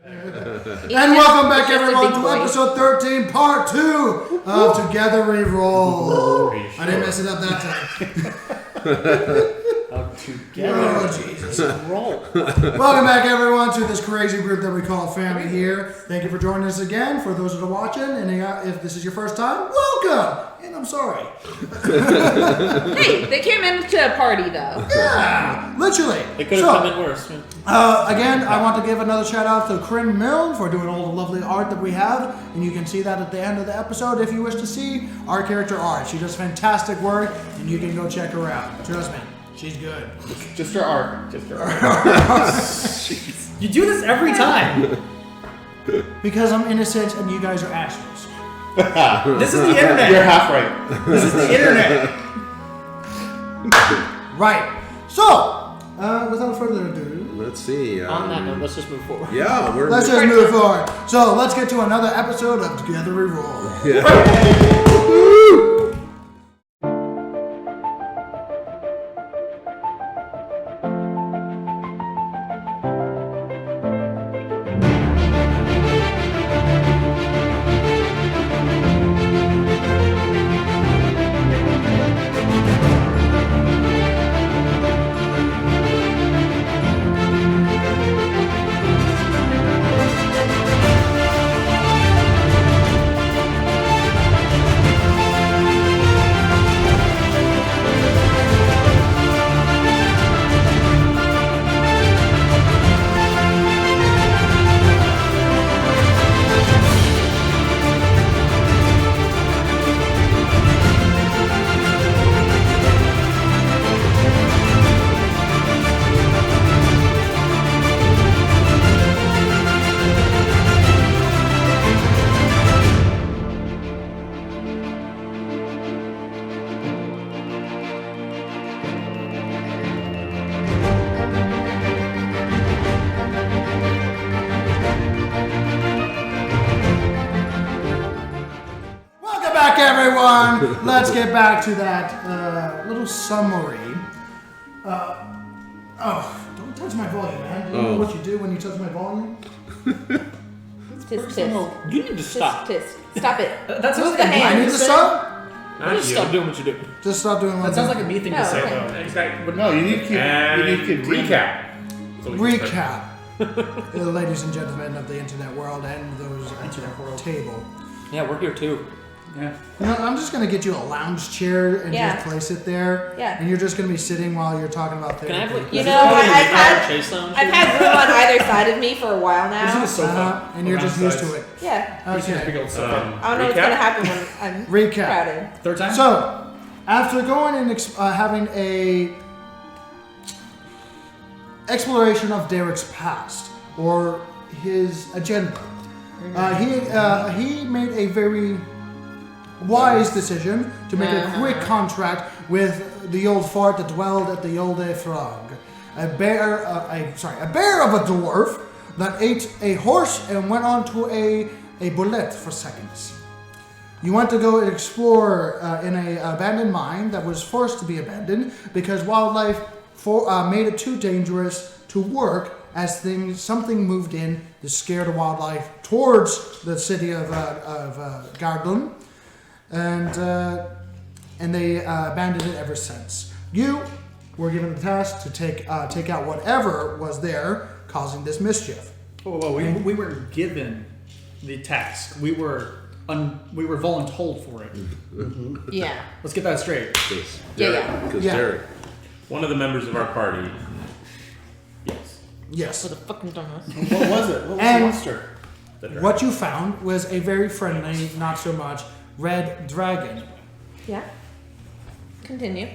And welcome back, everyone, to episode 13, part 2 of Together We Roll. I didn't mess it up that time. Together Jesus. Roll. Welcome back, everyone, to this crazy group that we call family here. Thank you for joining us again. For those that are watching, and if this is your first time, welcome. And I'm sorry. Hey, they came into a party, though. Yeah, literally. It could have come in worse. Again, I want to give another shout out to Kryn Milne for doing all the lovely art that we have, and you can see that at the end of the episode if you wish to see our character art. She does fantastic work, and you can go check her out. Trust me, she's good. Just her art. Just her art. You do this every time. Because I'm innocent and you guys are assholes. This is the internet. You're half right. This is the internet. Right. So, without further ado, let's see. On that note, let's just move forward. Yeah, let's just move forward. So, let's get to another episode of Together We Roll. Yeah. Everyone, let's get back to that little summary. Don't touch my volume, man. Do you know what you do when you touch my volume? Tisk. You need to stop. Tisk. Stop it. That sounds like the a I need to stop? Just stop doing what you do. Just stop doing what That sounds like a me thing to say, okay. though. Exactly. But no, you need to recap. Recap. Ladies and gentlemen of the internet world and those internet world table. Yeah, we're here too. Yeah. You know, I'm just going to get you a lounge chair and Yeah. just place it there. Yeah. And you're just going to be sitting while you're talking about therapy. Can I have like, You know, I've Chase Lounge? had room on either side of me for a while This is a now. sofa. And you're just used to it. Yeah. Okay. Big old sofa. I don't know what's going to happen when I'm Recap. crowded. Third time? So, after going and having a exploration of Derek's past or his agenda, he made a very wise decision to make a quick contract with the old fart that dwelled at the old frog, a bear of a dwarf that ate a horse and went on to a bullet for seconds. You went to go explore in an abandoned mine that was forced to be abandoned because wildlife made it too dangerous to work as something moved in to scare the wildlife towards the city of Gardlum, and they abandoned it ever since. You were given the task to take out whatever was there causing this mischief. We weren't given the task. We were voluntold for it. Mm-hmm. Yeah. Let's get that straight. Yeah. Because Yeah. Derek. One of the members of our party. Yes. What a fucking dumbass. What was it? What was And- the monster? What you found was a very friendly, not so much, red dragon. Yeah. Continue.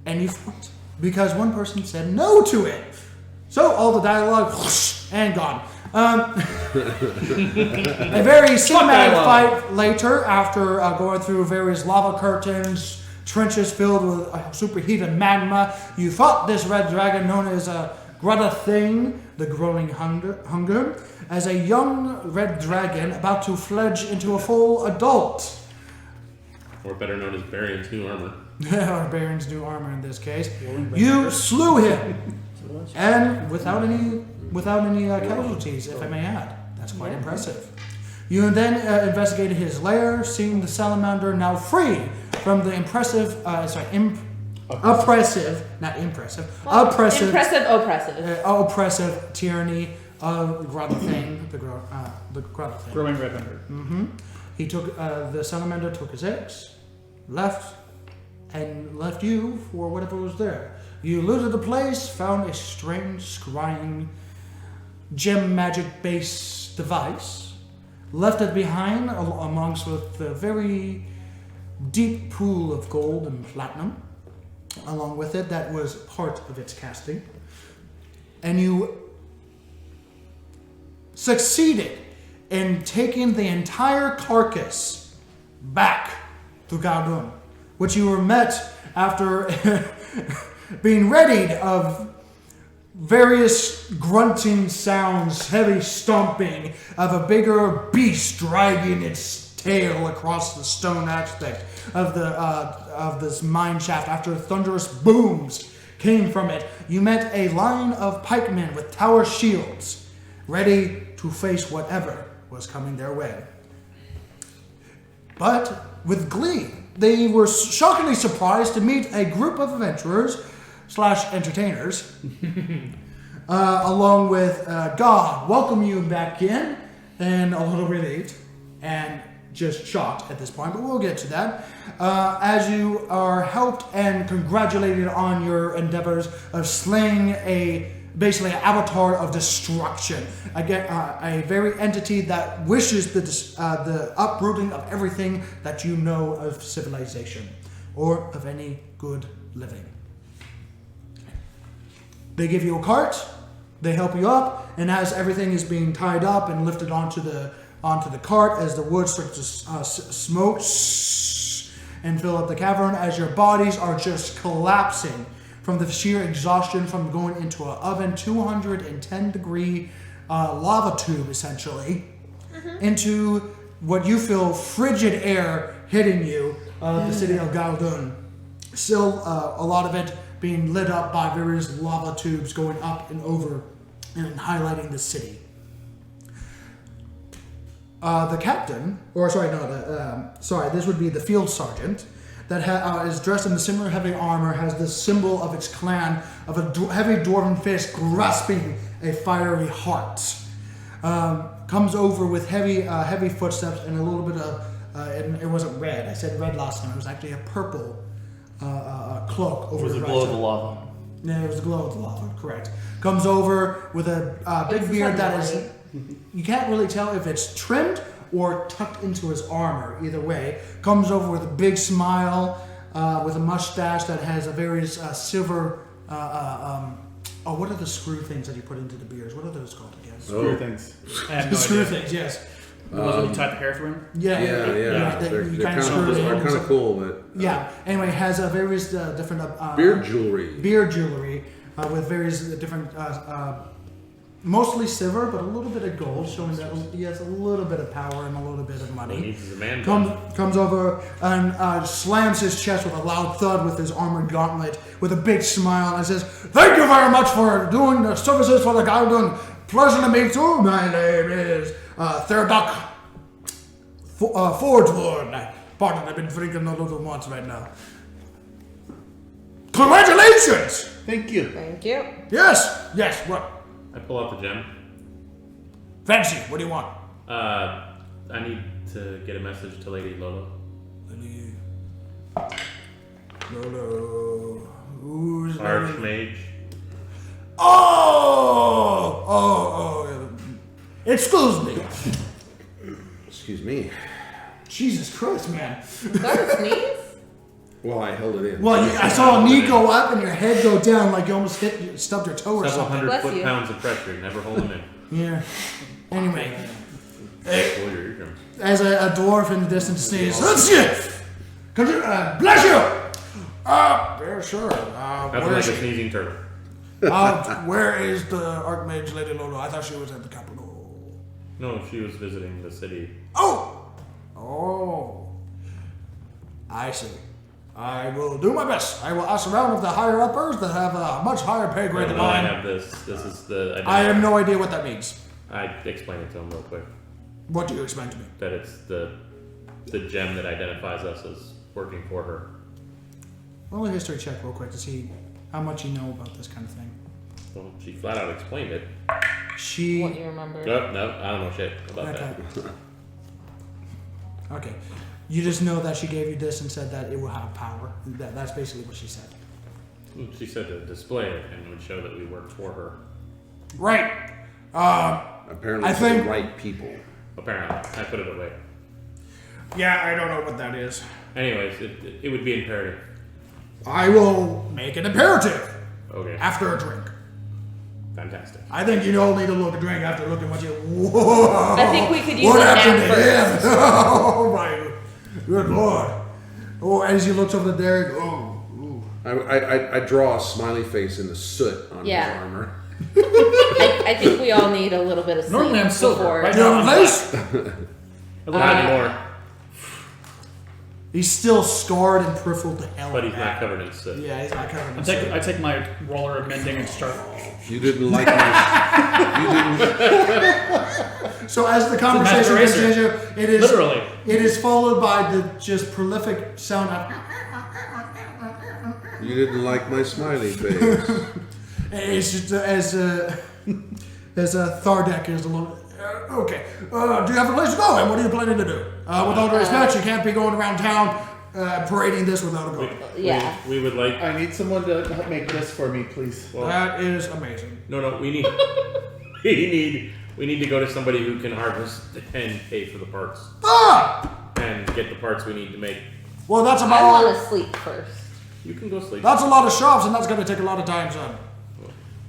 And you fought because one person said no to it. So all the dialogue, whoosh, and gone. A very cinematic fight later, after going through various lava curtains, trenches filled with superheated magma. You fought this red dragon known as Greta Thing, the Growing Hunger, as a young red dragon about to fledge into a full adult. Or better known as Baron's new armor. Or Baron's new armor in this case. You slew him. And without any without any casualties, if I may add. That's quite impressive. You then investigated his lair, seeing the salamander now free from the oppressive tyranny of Grottle thing, the Grottle thing. Growing red under. Mm-hmm. He took the salamander, took his eggs, left you for whatever was there. You looted the place, found a strange, scrying, gem magic-based device, left it behind amongst with a very deep pool of gold and platinum, along with it, that was part of its casting, and you succeeded in taking the entire carcass back to Galdun, which you were met after being readied of various grunting sounds, heavy stomping of a bigger beast dragging its tail across the stone aspect of this mine shaft. After thunderous booms came from it, you met a line of pikemen with tower shields, ready to face whatever was coming their way. But with glee, they were shockingly surprised to meet a group of adventurers / entertainers, along with God, welcome you back in, and a little relieved, and just shocked at this point, but we'll get to that. As you are helped and congratulated on your endeavors of slaying basically an avatar of destruction, again, a very entity that wishes the uprooting of everything that you know of civilization or of any good living. They give you a cart, they help you up, and as everything is being tied up and lifted onto the cart, as the wood starts to smoke and fill up the cavern, as your bodies are just collapsing from the sheer exhaustion from going into an oven, 210-degree lava tube, essentially, into what you feel frigid air hitting you, the city of Galdun. Still, a lot of it being lit up by various lava tubes going up and over and highlighting the city. The captain, this would be the field sergeant, that is dressed in the similar heavy armor, has the symbol of its clan of a heavy dwarven fist grasping a fiery heart. Comes over with heavy footsteps and a little bit of, it wasn't red, I said red last time, it was actually a purple cloak over his right side. It was the glow of the lava. Yeah, it was the glow of the lava, correct. Comes over with a big beard that is, you can't really tell if it's trimmed or tucked into his armor. Either way, comes over with a big smile, with a mustache that has a various silver. What are the screw things that you put into the beards? What are those called again? Screw things. I have no Screw idea. things, yes. Was it you tied the hair through him? Yeah. They're kind of cool, but yeah. Anyway, has various different beard jewelry. With various different. Mostly silver, but a little bit of gold, showing that he has a little bit of power and a little bit of money. He needs a man. Comes over and slams his chest with a loud thud with his armored gauntlet, with a big smile, and says, "Thank you very much for doing the services for the Galdun. Pleasure to meet you. My name is Therduk Fordwood. Pardon, I've been drinking a little once right now. Congratulations! Thank you. Thank you. Yes, what? I pull out the gem. Fancy, what do you want? I need to get a message to Lady Lolo. Lolo. Who's Archmage. Oh! Excuse me. Excuse me. Jesus Christ, man. Was that a sneeze? Well, I held it in. Well, I saw a knee go up and your head go down like you almost stubbed your toe or Several something. hundred Bless you. foot-pounds of pressure. Never hold them in. Yeah. Anyway, Pull your eardrums. as a dwarf in the distance sneezes, "That's it! Bless you! Yeah, sure. That's Where like a is she? sneezing turtle. Where is the Archmage Lady Lolo? I thought she was at the capital. No, she was visiting the city. Oh! I see. I will do my best. I will ask around with the higher uppers that have a much higher pay grade than No, I mine. have this. This is the. I have no idea what that means. I explained it to him real quick. What do you explain to me? That it's the gem that identifies us as working for her. Roll a history check real quick to see how much you know about this kind of thing. Well, she flat out explained it. She. What you remember? No, I don't know shit about Okay. that. Okay. You just know that she gave you this and said that it will have power. That's basically what she said. She said to display it and it would show that we worked for her. Right. Apparently, I it's think- the right people. Apparently, I put it away. Yeah, I don't know what that is. Anyways, it would be imperative. I will make an imperative Okay, after a drink. fantastic. I think you all need a look a drink after looking what you. Whoa! I think we could use what a happened nap to first. him? Oh my, good lord! Oh, as he looks over the Derek. Oh, ooh. I draw a smiley face in the soot on Yeah. his armor. I think we all need a little bit of sleep Normally I'm silver, before. right? You have a place? Not anymore, He's still scarred and peripheral to hell. but he's not covered in soot. Yeah, he's not covered in I soot. take my roller of mending and start. You didn't like my. You didn't. So as the conversation Master continues, it is Literally. It is followed by the just prolific sound of. You didn't like my smiley face. It's just as Thardek is a little. Okay. Do you have a place to go? And what are you planning to do? With all due respect, you can't be going around town parading this without a goal. Yeah. We would like. I need someone to help make this for me, please. Well, That is amazing. no, we need. we need to go to somebody who can harvest and pay for the parts Ah! and get the parts we need to make. Well, that's I want about. to sleep first. You can go sleep. That's a lot of shops, and that's going to take a lot of time, son.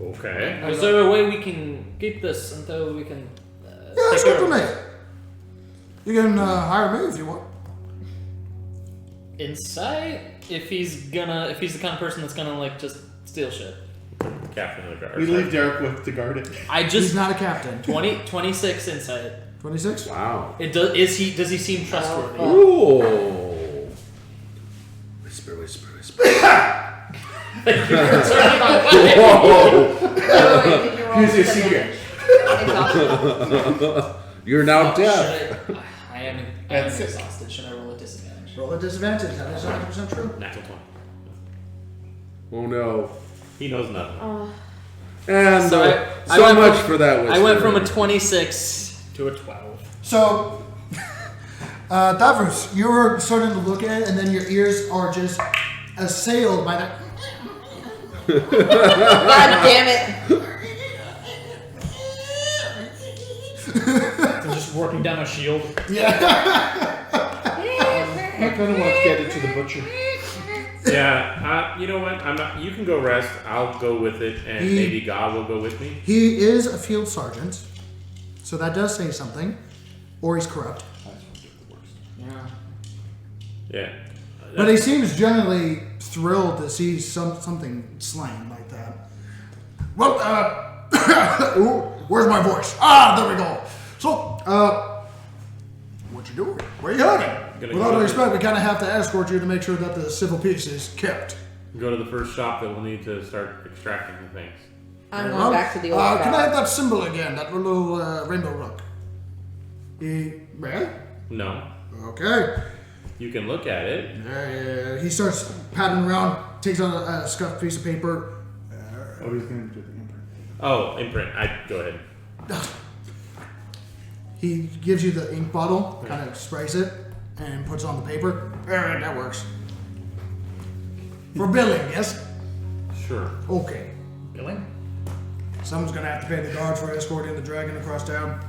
Okay. Is there a way we can keep this until we can Yeah, take it's care good of to me. it? You can hire me if you want. Insight? If he's the kind of person that's gonna like just steal shit. Captain of the guard. We leave Derek with to guard it. I He's just not a captain. 26 insight. 26? Wow. Does he seem trustworthy? Oh, Ooh. Whisper, whisper, whisper. Here's your secret. You're now Oh, deaf. should I am That's it. exhausted. Should I roll a disadvantage? Roll a disadvantage. That is 100% true. Natural 20. Oh no. He knows nothing. And So I so went much from- for that whisper. I went from a 26 to a 12. So, Davros, you're starting to look at it, and then your ears are just assailed by that. God damn it. I'm just working down my shield. I kind of want to get it to the butcher. Yeah. You know what? I'm not. You can go rest. I'll go with it, and He- maybe God will go with me. He is a field sergeant, so that does say something. Or he's corrupt. Yeah. Yeah. But he seems generally thrilled to see something slain like that. Well, ooh, where's my voice? Ah, there we go. So, what you doing? Where you heading? Gonna With all go due to- respect, we kind of have to escort you to make sure that the civil peace is kept. Go to the first shop that we'll need to start extracting the things. I'm Well, going back to the old Can I have crowd. that symbol again? That little rainbow rook. Right? No. Okay. You can look at it. He starts patting around, takes out a scuffed piece of paper. Oh, he's going to do the imprint. Oh, imprint. Go ahead. He gives you the ink bottle, kind of sprays it, and puts it on the paper. Alright, that works. For billing, yes? Sure. Okay. Billing? Someone's gonna have to pay the guards for escorting the dragon across town.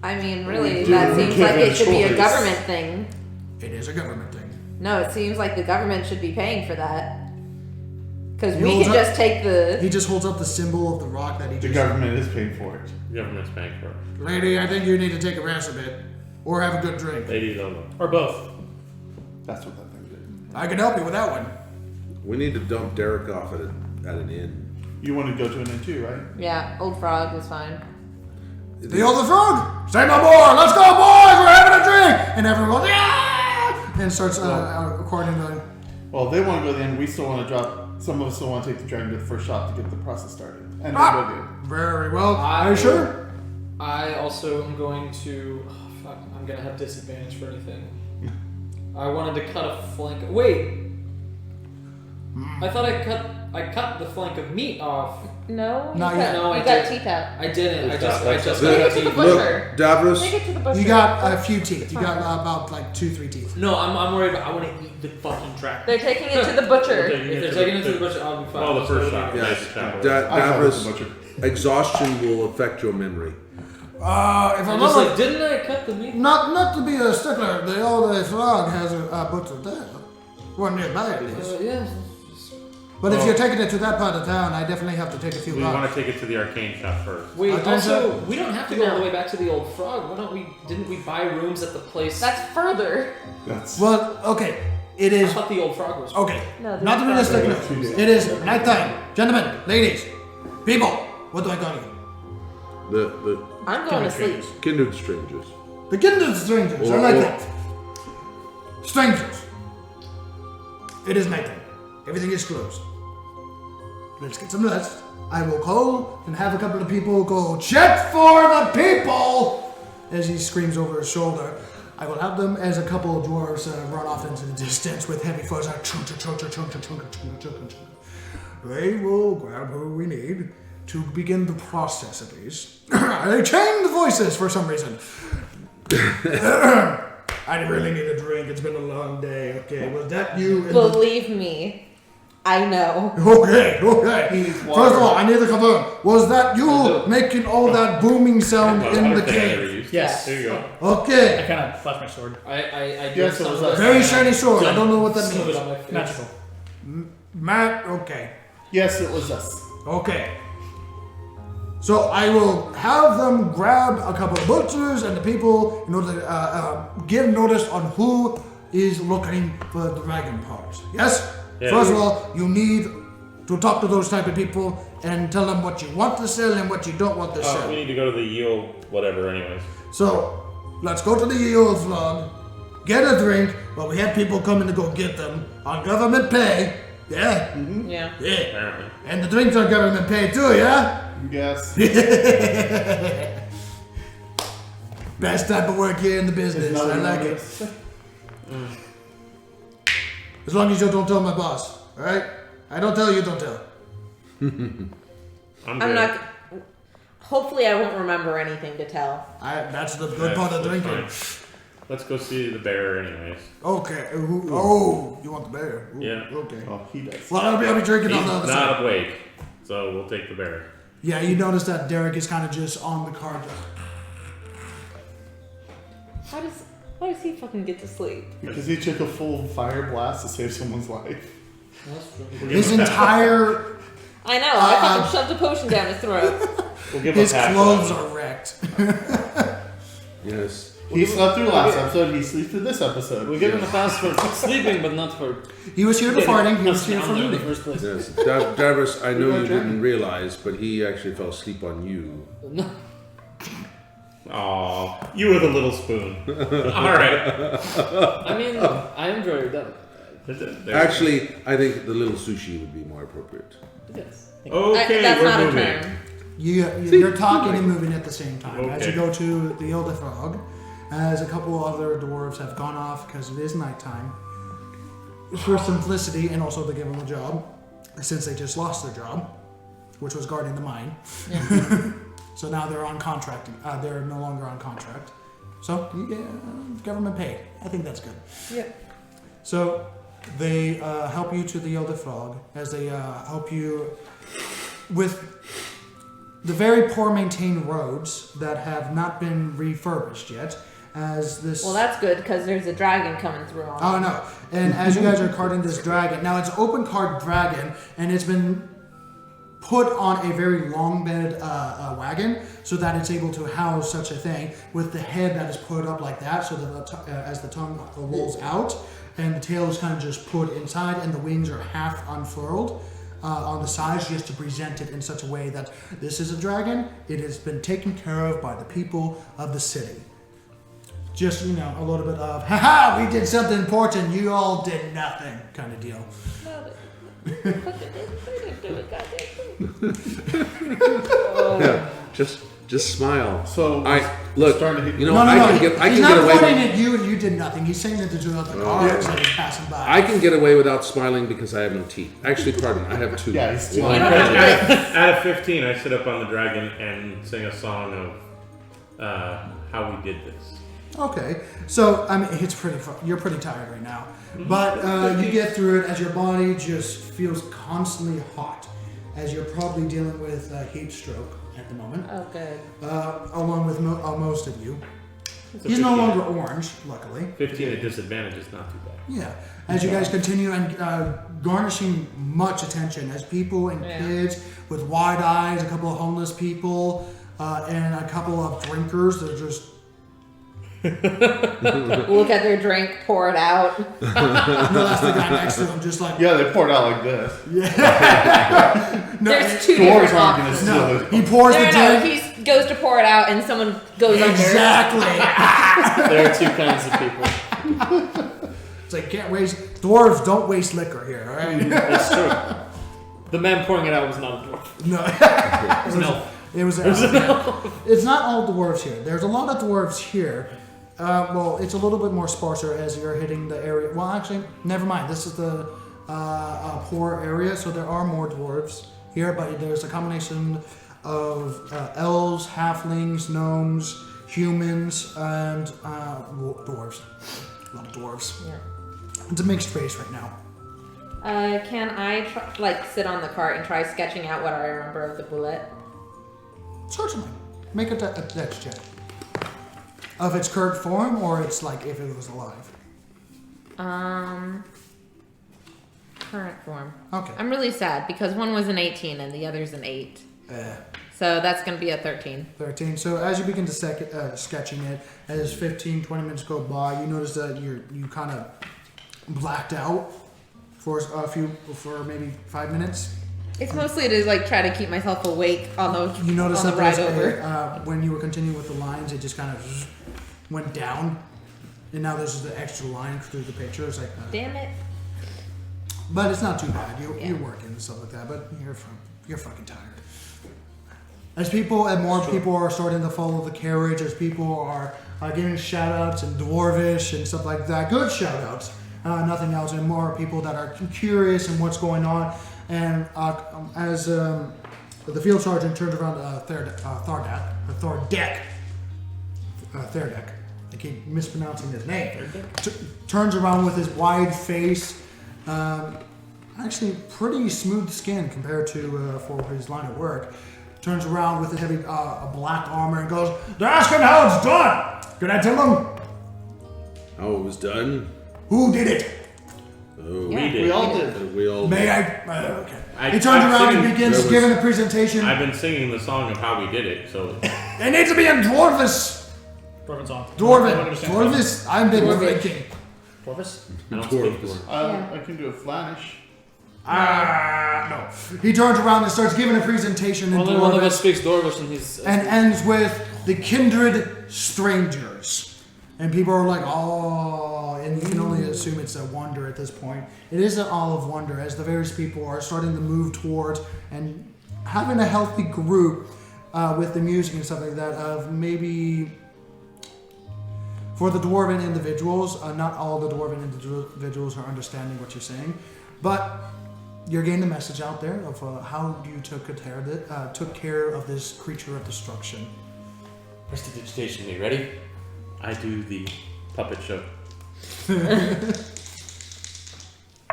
I mean, really, do that seems give like him it should be a choice. government thing. It is a government thing. No, it seems like the government should be paying for that. Because He we holds could up- just take the. He just holds up the symbol of the rock that he The just... government is paying for it. The government's paying for it. Lady, I think you need to take a rest a bit. Or have a good drink. Ladies only. Or both. That's what that thing did. I can help you with that one. We need to dump Derek off at an inn. You want to go to an inn too, right? Yeah, old frog is fine. The other frog! Say no more! Let's go, boys! We're having a drink! And everyone goes, yeah! And starts according to Well, they want to go to the end. We still want to drop. Some of us still want to take the dragon to the first shot to get the process started. And then go do. Very well. Are you sure? I also am going to. Oh, fuck, I'm gonna have disadvantage for anything. I wanted to cut a flank. Wait. I thought I cut the flank of meat off. No, Not yet. No, I you got didn't. teeth out. I didn't. I just Take got it to the teeth. butcher. Look, Davros, Take it to the butcher. You got a few teeth. You got about like 2-3 teeth. No, I'm worried about. I want to eat the fucking track. They're taking it to the butcher. If they're taking it to the butcher, I'll be fine. Well, the first shot. yeah, Nice shot. Davros, exhaustion will affect your memory. If I I'm just remember, like, didn't I cut the meat? not to be a stickler, the old frog has a butcher there. One nearby at least. Yeah. But if you're taking it to that part of town, I definitely have to take a few We rounds. want to take it to the arcane shop first. Wait, Attention. also, we don't have to go all No. the way back to the old frog. Why don't we? Didn't we buy rooms at the place? That's further. That's Well, okay. It I is thought the old frog was. okay. No, Not to be a that's stickler. not true. It is nighttime, gentlemen, ladies, people. What do I call you? The I'm going to sleep. Kindred Strangers. The Kyndred Strangers. I like that. Strangers. It is nighttime. Everything is closed. Let's get some rest. I will call and have a couple of people go check for the people. As he screams over his shoulder, I will have them as a couple of dwarves run off into the distance with heavy foes like chunk, chunk, chunk, chunk, chunk, chunk, chunk, chunk, chunk, chunk. They will grab who we need to begin the process at least. They changed voices for some reason. I really need a drink. It's been a long day. Okay, was that you? in the- Believe me, I know. Okay. needs water. First of all, I need to confirm. Was that you making all that booming sound in the Water cave? used. Yes. There you go. I Okay. kind of flashed my sword. I Yes, did it some was of a this Very and shiny sword. I dumped don't know what that some of it means. on my face. Magical. Matt, okay. yes, it was us. Okay. So I will have them grab a couple of butchers and the people in order to give notice on who is looking for the dragon parts. Yes? Yeah. First of all, you need to talk to those type of people and tell them what you want to sell and what you don't want to sell. We need to go to the yield, whatever, anyways. So, let's go to the yield frog, get a drink, but we have people coming to go get them on government pay. Yeah? Yeah. Yeah. Apparently. And the drinks are government pay too, yeah? Yes. Best type of work here in the business. It's not I like another- it. As long as you don't tell my boss, alright? I don't tell, you don't tell. I'm not. Hopefully, I won't remember anything to tell. That's the good part of That's drinking. fine. Let's go see the bear, anyways. Okay. Oh, you want the bear? Ooh, Yeah. Okay. Oh, he does. Well, I'll be drinking He's on the other not side. awake, so we'll take the bear. Yeah, you notice that Derek is kind of just on the card. How does he fucking get to sleep? Because he took a full fire blast to save someone's life. His entire I know. I fucking shoved a potion down his throat. We'll give his him a pass. clothes are wrecked. Yes. He slept through last episode. He sleeps through this episode. We give him a pass for sleeping, but not for. He was here for farting. He was us here down for there in the looting. first place. Yes. Davros, I know you didn't realize, but he actually fell asleep on you. No. Aw, you were the little spoon. Alright. I mean, I enjoy that. Actually, I think the little sushi would be more appropriate. Yes. Okay, That's we're not a moving. term. You're talking and moving at the same time. As you Okay. go to the Elder Frog, as a couple other dwarves have gone off because it is nighttime. For simplicity and also to give them a job, since they just lost their job, which was guarding the mine. So now they're on contract. They're no longer on contract. So government paid. I think that's good. Yep. So they help you to the Elder Frog as they help you with the very poor maintained roads that have not been refurbished yet. As this. Well, that's good because there's a dragon coming through on. Oh no! And as you guys are carting this dragon, now it's an open cart dragon, and it's been put on a very long bed wagon so that it's able to house such a thing with the head that is put up like that, so that as the tongue rolls out, and the tail is kind of just put inside, and the wings are half unfurled on the sides, just to present it in such a way that this is a dragon. It has been taken care of by the people of the city. Just, you know, a little bit of, haha, we did something important, you all did nothing kind of deal. Yeah, just smile. So I look. starting to hit You know, No, I can he's get not away. pointing With, at you and you did nothing. He's saying that to the other cars that are passing by. I can get away without smiling because I have no teeth. Actually, pardon, I have 2. Yeah, he's One. Out of 15, I sit up on the dragon and sing a song of how we did this. Okay, so I mean, it's pretty. You're pretty tired right now, but you get through it as your body just feels constantly hot, as you're probably dealing with heat stroke at the moment, Oh, good. along with most of you. It's a He's no 15. longer orange, luckily. 15 at disadvantage is not too bad. Yeah, as you guys continue and garnishing much attention, as people and Yeah. kids with wide eyes, a couple of homeless people, and a couple of drinkers that are just. Look at their drink, pour it out. No, that's the guy next to him, just like. Yeah, they poured out like this. No, There's two Dwarves different aren't gonna options. steal no, it. he pours the No, drink. he goes to pour it out and someone goes Exactly. There are two kinds of people. It's like, can't waste. Dwarves don't waste liquor here, all right? That's true. The man pouring it out was not a dwarf. No. It was an elf. It was. It's not all dwarves here. There's a lot of dwarves here. Well, it's a little bit more sparser as you're hitting the area. Well, actually, never mind. This is the poor area, so there are more dwarves here, but there's a combination of elves, halflings, gnomes, humans, and dwarves. A lot of dwarves. Yeah. It's a mixed race right now. Can I sit on the cart and try sketching out what I remember of the bullet? Certainly. Make a dex check. Of its current form, or it's like if it was alive? Current form. Okay. I'm really sad because one was an 18 and the other's an 8. So that's going to be a 13. 13. So as you begin to sketching it, as 15, 20 minutes go by, you notice that you kind of blacked out for maybe 5 minutes. It's mostly to try to keep myself awake on the You notice on that the ride there's over. when you were continuing with the lines, it just kind of went down, and now there's the extra line through the picture. It's like, Damn it. but it's not too bad. You're Yeah. working and stuff like that, but you're fucking tired. As people and more people are starting to follow the carriage, as people are giving shout outs in Dwarvish and stuff like that, good shout outs, nothing else, and more people that are curious and what's going on. And as the field sergeant turns around Thordek, I keep mispronouncing his name, turns around with his wide face, actually pretty smooth skin compared to for his line of work. Turns around with his heavy black armor and goes, "They're asking how it's done. Can I tell them Oh, it was done. who did it? Oh, Yeah. We did. We all did. we all. May I?" Okay. I- He turns I'm around and singing- begins there was- giving a presentation. I've been singing the song of how we did it, so It needs to be in Dwarvish. Dwarven song. I Dwarven. don't understand. Dwarvish. I've been Dwarvish. drinking. Dwarvis? I don't Dwarf, speak this. Yeah. I can do a Flanish. No. He turns around and starts giving a presentation in Only one of us Dwarvish speaks Dwarvish and he's. and ends with the Kyndred Strangers. And people are like, oh, and you can only assume it's a wonder at this point. It is an olive wonder as the various people are starting to move towards and having a healthy group with the music and stuff like that of maybe for the dwarven individuals, not all the dwarven individuals are understanding what you're saying, but you're getting the message out there of how you took care of this creature of destruction. Prestidigitation, you ready? I do the puppet show.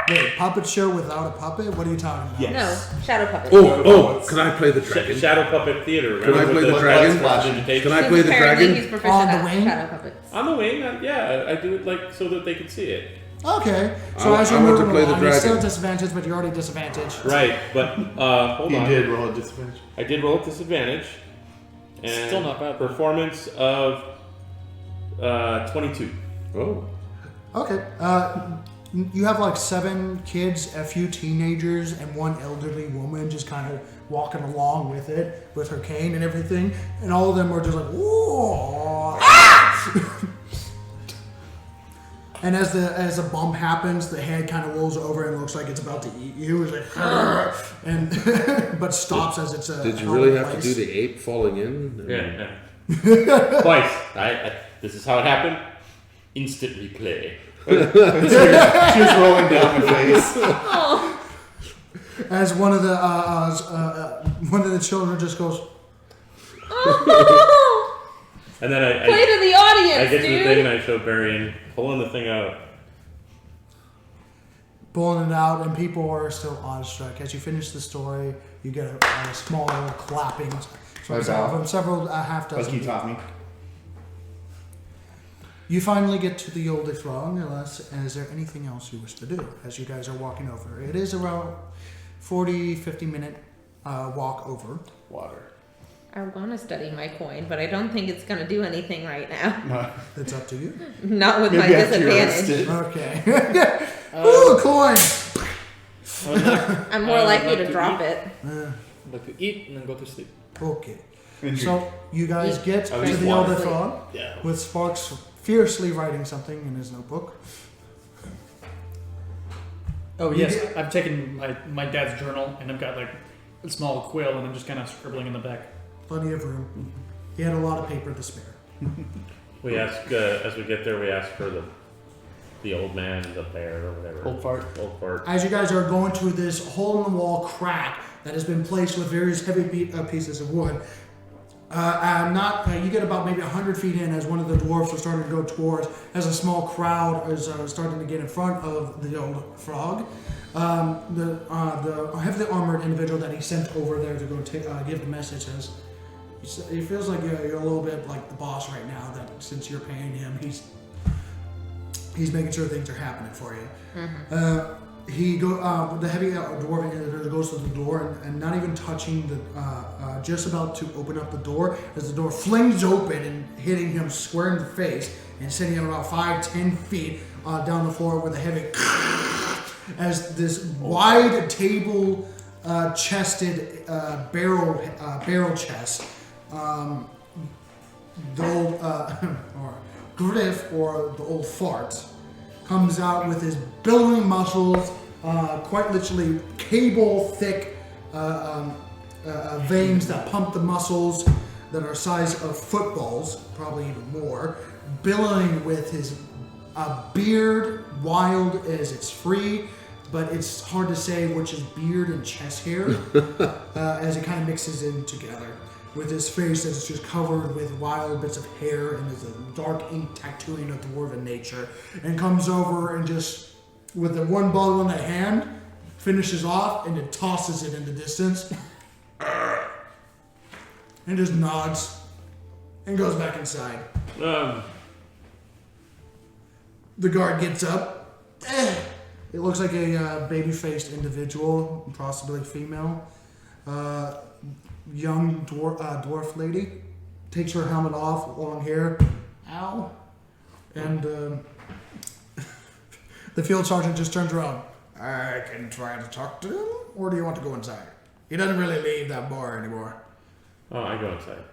Wait, puppet show without a puppet? What are you talking about? Yes. No, shadow puppet. Oh, can I play the dragon? Shadow puppet theater. Can I remember play with the dragon? prestidigitation? Can I Since play the apparently dragon? He's proficient On the at wing? shadow puppets. On the wing, yeah, I do it so that they can see it. Okay, so I as you're want to moving play the along, you're still dragon. disadvantaged, but you're already disadvantaged. Right, but hold He on. did roll a disadvantage. I did roll at disadvantage. And Still not bad, though. Performance of 22. Oh, Okay, you have like 7 kids, a few teenagers, and one elderly woman just kind of walking along with it, with her cane and everything, and all of them are just like, whoa! And as the bump happens, the head kind of rolls over and looks like it's about to eat you. It's like, and but stops as it's a. Did you really have to do the ape falling in? Yeah. Twice. This is how it happened. Instant replay. She was rolling down my face. As one of the children just goes. And then I Play to the audience, I get to dude. the thing and I show Barry pulling the thing out. Pulling it out, and people are still awestruck. As you finish the story, you get a small clapping from several half Like he dozen. taught me. You finally get to the old throng. Is there anything else you wish to do as you guys are walking over? It is around 50 minute walk over. Water. I want to study my coin, but I don't think it's going to do anything right now. No. It's up to you. Not with my Maybe after you're disadvantage. arrested. Okay. Ooh, a coin! I'm more I would likely like to to drop eat. it. I'd like to eat and then go to sleep. Okay. Intrigue. So you guys get to least the water. Elder Throng Yeah. with Sparks fiercely writing something in his notebook. Oh You yes, get- I've taken my dad's journal and I've got like a small quill and I'm just kind of scribbling in the back. Plenty of room. He had a lot of paper to spare. We ask as we get there. We ask for the old man, the bear, or whatever. Old fart. Old fart. As you guys are going through this hole-in-the-wall crack that has been placed with various heavy pieces of wood, you get about maybe 100 feet in as one of the dwarves are starting to go towards, as a small crowd is starting to get in front of the old frog. The heavily armored individual that he sent over there to go give the messages, he feels like you're a little bit like the boss right now, that since you're paying him, he's making sure things are happening for you. The heavy dwarven individual goes to the door and not even touching just about to open up the door as the door flings open and hitting him square in the face and sending him about 5-10 feet down the floor with a heavy as this wide table chested barrel chest, the old or Griff, or the old fart, comes out with his billowing muscles, quite literally cable-thick veins that pump the muscles that are size of footballs, probably even more, billowing with his beard, wild as it's free, but it's hard to say which is beard and chest hair, as it kind of mixes in together. With his face that's just covered with wild bits of hair and there's a dark ink tattooing of dwarven nature, and comes over and just, with the one bottle in the hand, finishes off and then tosses it in the distance, and just nods and goes back inside. The guard gets up. It looks like a baby-faced individual, possibly female. Young dwarf lady, takes her helmet off, long hair. Ow. And the field sergeant just turns around. I can try to talk to him, or do you want to go inside? He doesn't really leave that bar anymore. Oh, I go inside.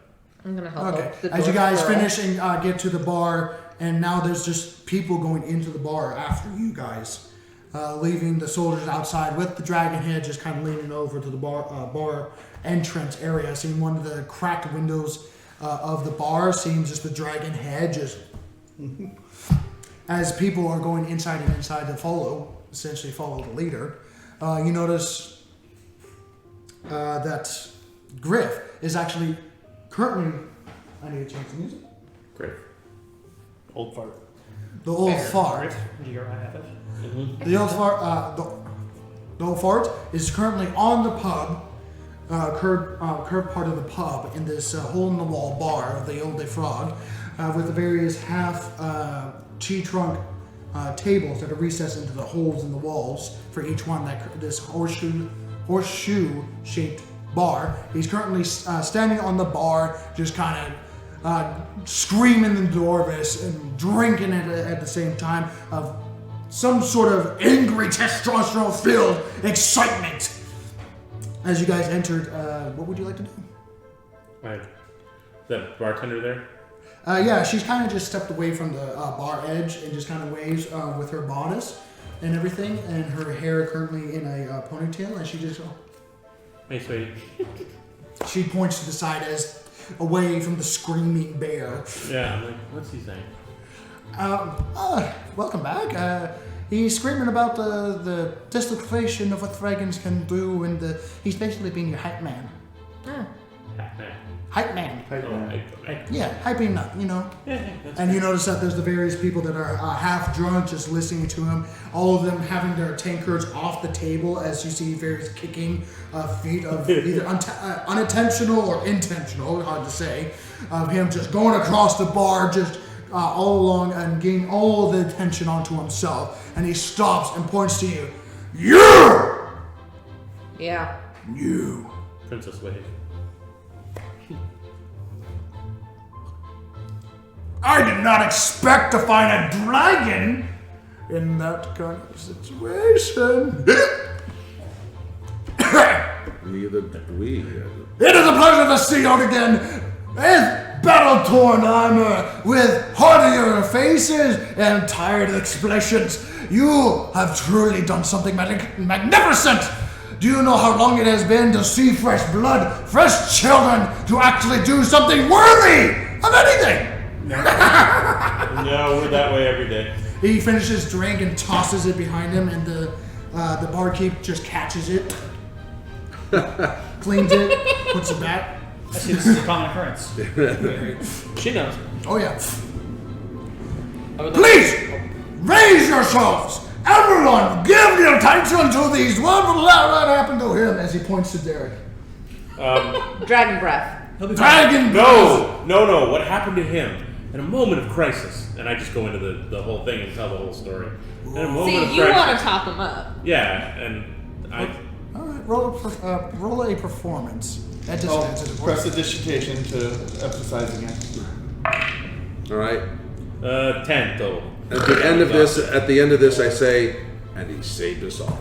I'm going to help Okay. out the As you dwarf guys girl. finish and get to the bar, and now there's just people going into the bar after you guys, leaving the soldiers outside with the dragon head just kind of leaning over to the bar entrance area, seeing one of the cracked windows of the bar, seeing just the dragon head just as people are going inside and inside to essentially follow the leader. You notice that Griff is actually currently, I need to change the music. Great. Old fart. The old fart. The old fart. The old fart is currently on the pub, curved part of the pub in this hole-in-the-wall bar of the Old Frog, with the various half tree trunk tables that are recessed into the holes in the walls for each one. This horseshoe-shaped bar. He's currently standing on the bar, just kind of screaming the Dwarvish and drinking it at the same time of some sort of angry testosterone-filled excitement. As you guys entered, what would you like to do? The bartender there? Yeah, she's kind of just stepped away from the bar edge and just kind of waves with her bodice and everything, and her hair currently in a ponytail, and she just Hey, sweetie. she points to the side as away from the screaming bear. Yeah, I'm like, what's he saying? Welcome back. He's screaming about the dislocation of what dragons can do, and he's basically being your hype man. Hype man. Yeah, hyping up, you know. And you notice that there's the various people that are half drunk just listening to him. All of them having their tankards off the table as you see various kicking feet of either unintentional or intentional, hard to say, of him just going across the bar, just all along and getting all the attention onto himself. And he stops and points to you. You! Yeah. You. Princess Wave. I did not expect to find a dragon in that kind of situation. Neither did we. It is a pleasure to see you all again with battle-torn armor, with hardier faces and tired expressions. You have truly done something magnificent. Do you know how long it has been to see fresh blood, fresh children, to actually do something worthy of anything? No, we're that way every day. He finishes his drink and tosses it behind him, and the barkeep just catches it, cleans it, puts it back. I see this is a common occurrence. She knows. Oh yeah. I would like- Please raise yourselves. Everyone, give your attention to these wonderful that happened to him as he points to Derek. Dragon breath. Dragon. No. What happened to him? In a moment of crisis, and I just go into the whole thing and tell the whole story. In a moment of See, you crisis, want to top him up. yeah, and I. All right, roll a performance. At Oh, disadvantage. press the dissertation to emphasize again. All right. 10 total. At the end of this, I say, and he saved us all.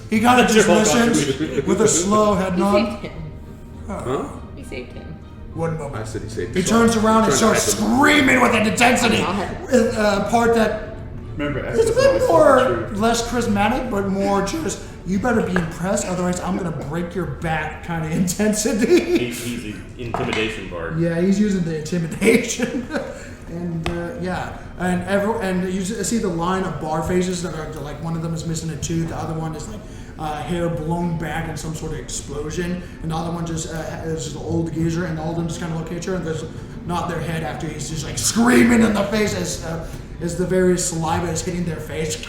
He kind of just Your whole listens with a slow head You nod. saved him. Huh? You saved him. One I moment. said he saved He us all. turns around and I'm trying to starts hype him up. screaming with an intensity. With a part that Remember, it's a X is always bit telling the more truth. less charismatic, but more just you better be impressed, otherwise I'm gonna break your back kind of intensity. He's the intimidation bard. Yeah, he's using the intimidation, and and you see the line of bar faces that are like one of them is missing a tooth, the other one is like hair blown back in some sort of explosion, and the other one just is just an old geezer, and all of them just kind of look at you and there's nod their head after he's just like screaming in the face as the various saliva is hitting their face.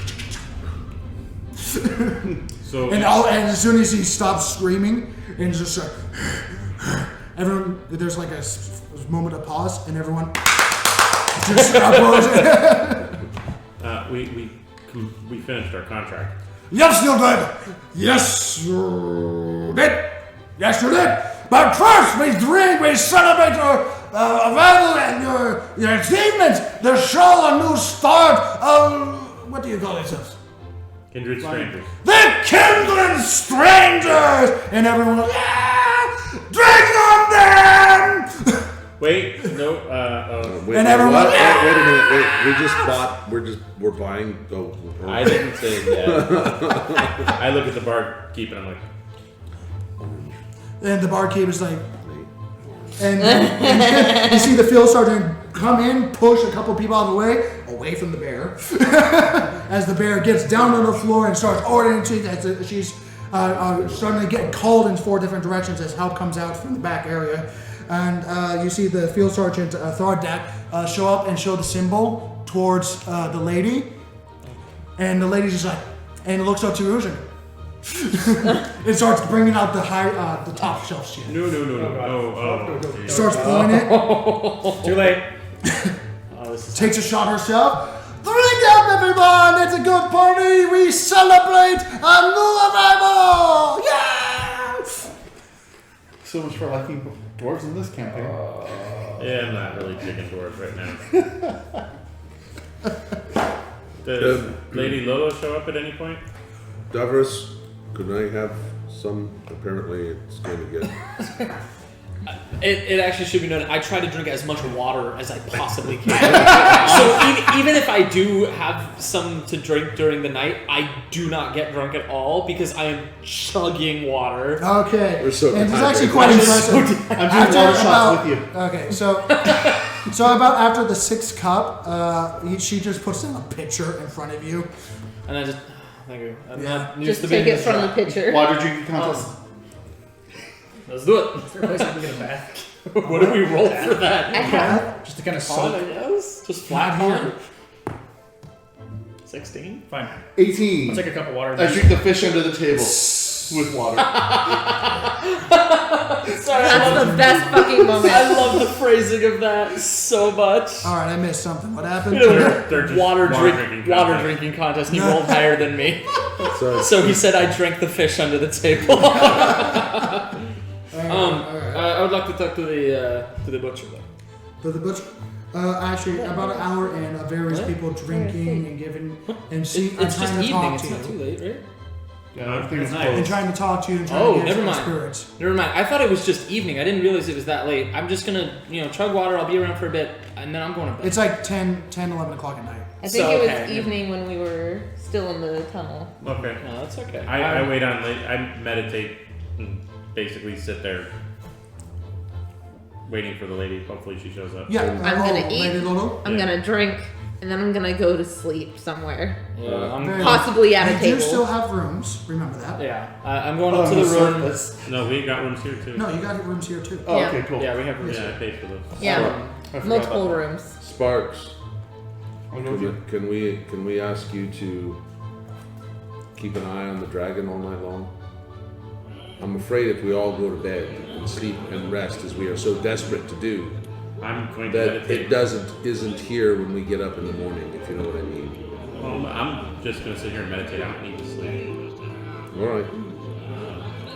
So And as soon as he stops screaming, and just everyone, there's like a moment of pause, and everyone just we finished our contract. Yes, you did. Yes, you did. Yes, you did. But first, we drink, we celebrate your arrival and your achievements. The show a new start of what do you call it? Kyndred Strangers. The Kyndred Strangers! And everyone goes, yeah! Drink on them! Wait, no. Wait, And everyone- what? Wait a minute. Wait, we just bought. We're buying. I didn't say that. I look at the barkeep and I'm like, And the barkeep is like, and you see the field sergeant come in, push a couple people out of the way, away from the bear, as the bear gets down on the floor and starts ordering. She's starting to get called in 4 different directions as help comes out from the back area. And you see the field sergeant Thordak show up and show the symbol towards the lady, and the lady's just like, and looks up to Ruzhin. It starts bringing out the top shelf shit. no. Oh, Starts pulling it. Too late. Oh, this is Takes a shot herself. Drink up, everyone! It's a good party. We celebrate a new arrival. Yeah! So much for liking dwarves in this campaign. yeah, I'm not really chicken dwarf right now. Does Lady Lolo show up at any point? Davros, could I have some? Apparently, it's going to get. It actually should be noted, I try to drink as much water as I possibly can. So even if I do have some to drink during the night, I do not get drunk at all because I am chugging water. Okay. We're so and it's actually quite impressive. I'm doing water shots with you. Okay, so about after the 6th cup, she just puts in a pitcher in front of you. And I just, thank you. I'm Yeah. not used Just to being take it this from the dry. pitcher. Water drinking contest. Let's do it. Is there a place I can get a bath? What do we roll for that? I have. Just to kind of Pond, I soak. guess? Just flat Not pond? 16? Fine. 18. I'll take a cup of water. I drink the fish under the table with water. Sorry, That's the best fucking moment. I love the phrasing of that so much. All right, I missed something. What happened? They're just Water drinking drinking contest. He rolled higher than me. So, So he said I drank the fish under the table. I would like to talk to the butcher though. To the butcher. Actually, about an hour in, various people drinking and giving and see and It's just trying to evening. talk It's to not too you. late, right? Yeah, everything's Nice. And closed. trying to talk to you and trying Oh, to get never some mind. spirits. Never mind. I thought it was just evening. I didn't realize it was that late. I'm just gonna, chug water. I'll be around for a bit, and then I'm going to bed. It's like 10, 11 o'clock at night. I think So, it was okay. evening when we were still in the tunnel. Okay. No, that's okay. I wait on late. I meditate and basically sit there waiting for the lady. Hopefully she shows up. Yeah, I'm gonna eat. Lady Lolo. I'm gonna drink, and then I'm gonna go to sleep somewhere. Yeah, I'm, Very Possibly at a You table. do still have rooms. Remember that. yeah. I'm going Oh, up to on the room. surface. No, we got rooms here too. No, you got rooms here too. Oh, Yeah. okay, cool. Yeah, we have rooms. Yeah, I paid for those. Yeah, I forgot multiple about that. rooms. Sparks, I'll go with you. can we ask you to keep an eye on the dragon all night long? I'm afraid if we all go to bed and sleep and rest as we are so desperate to do, I'm going to that meditate. it isn't here when we get up in the morning, if you know what I mean. Well, I'm just going to sit here and meditate. I don't need to sleep. All right.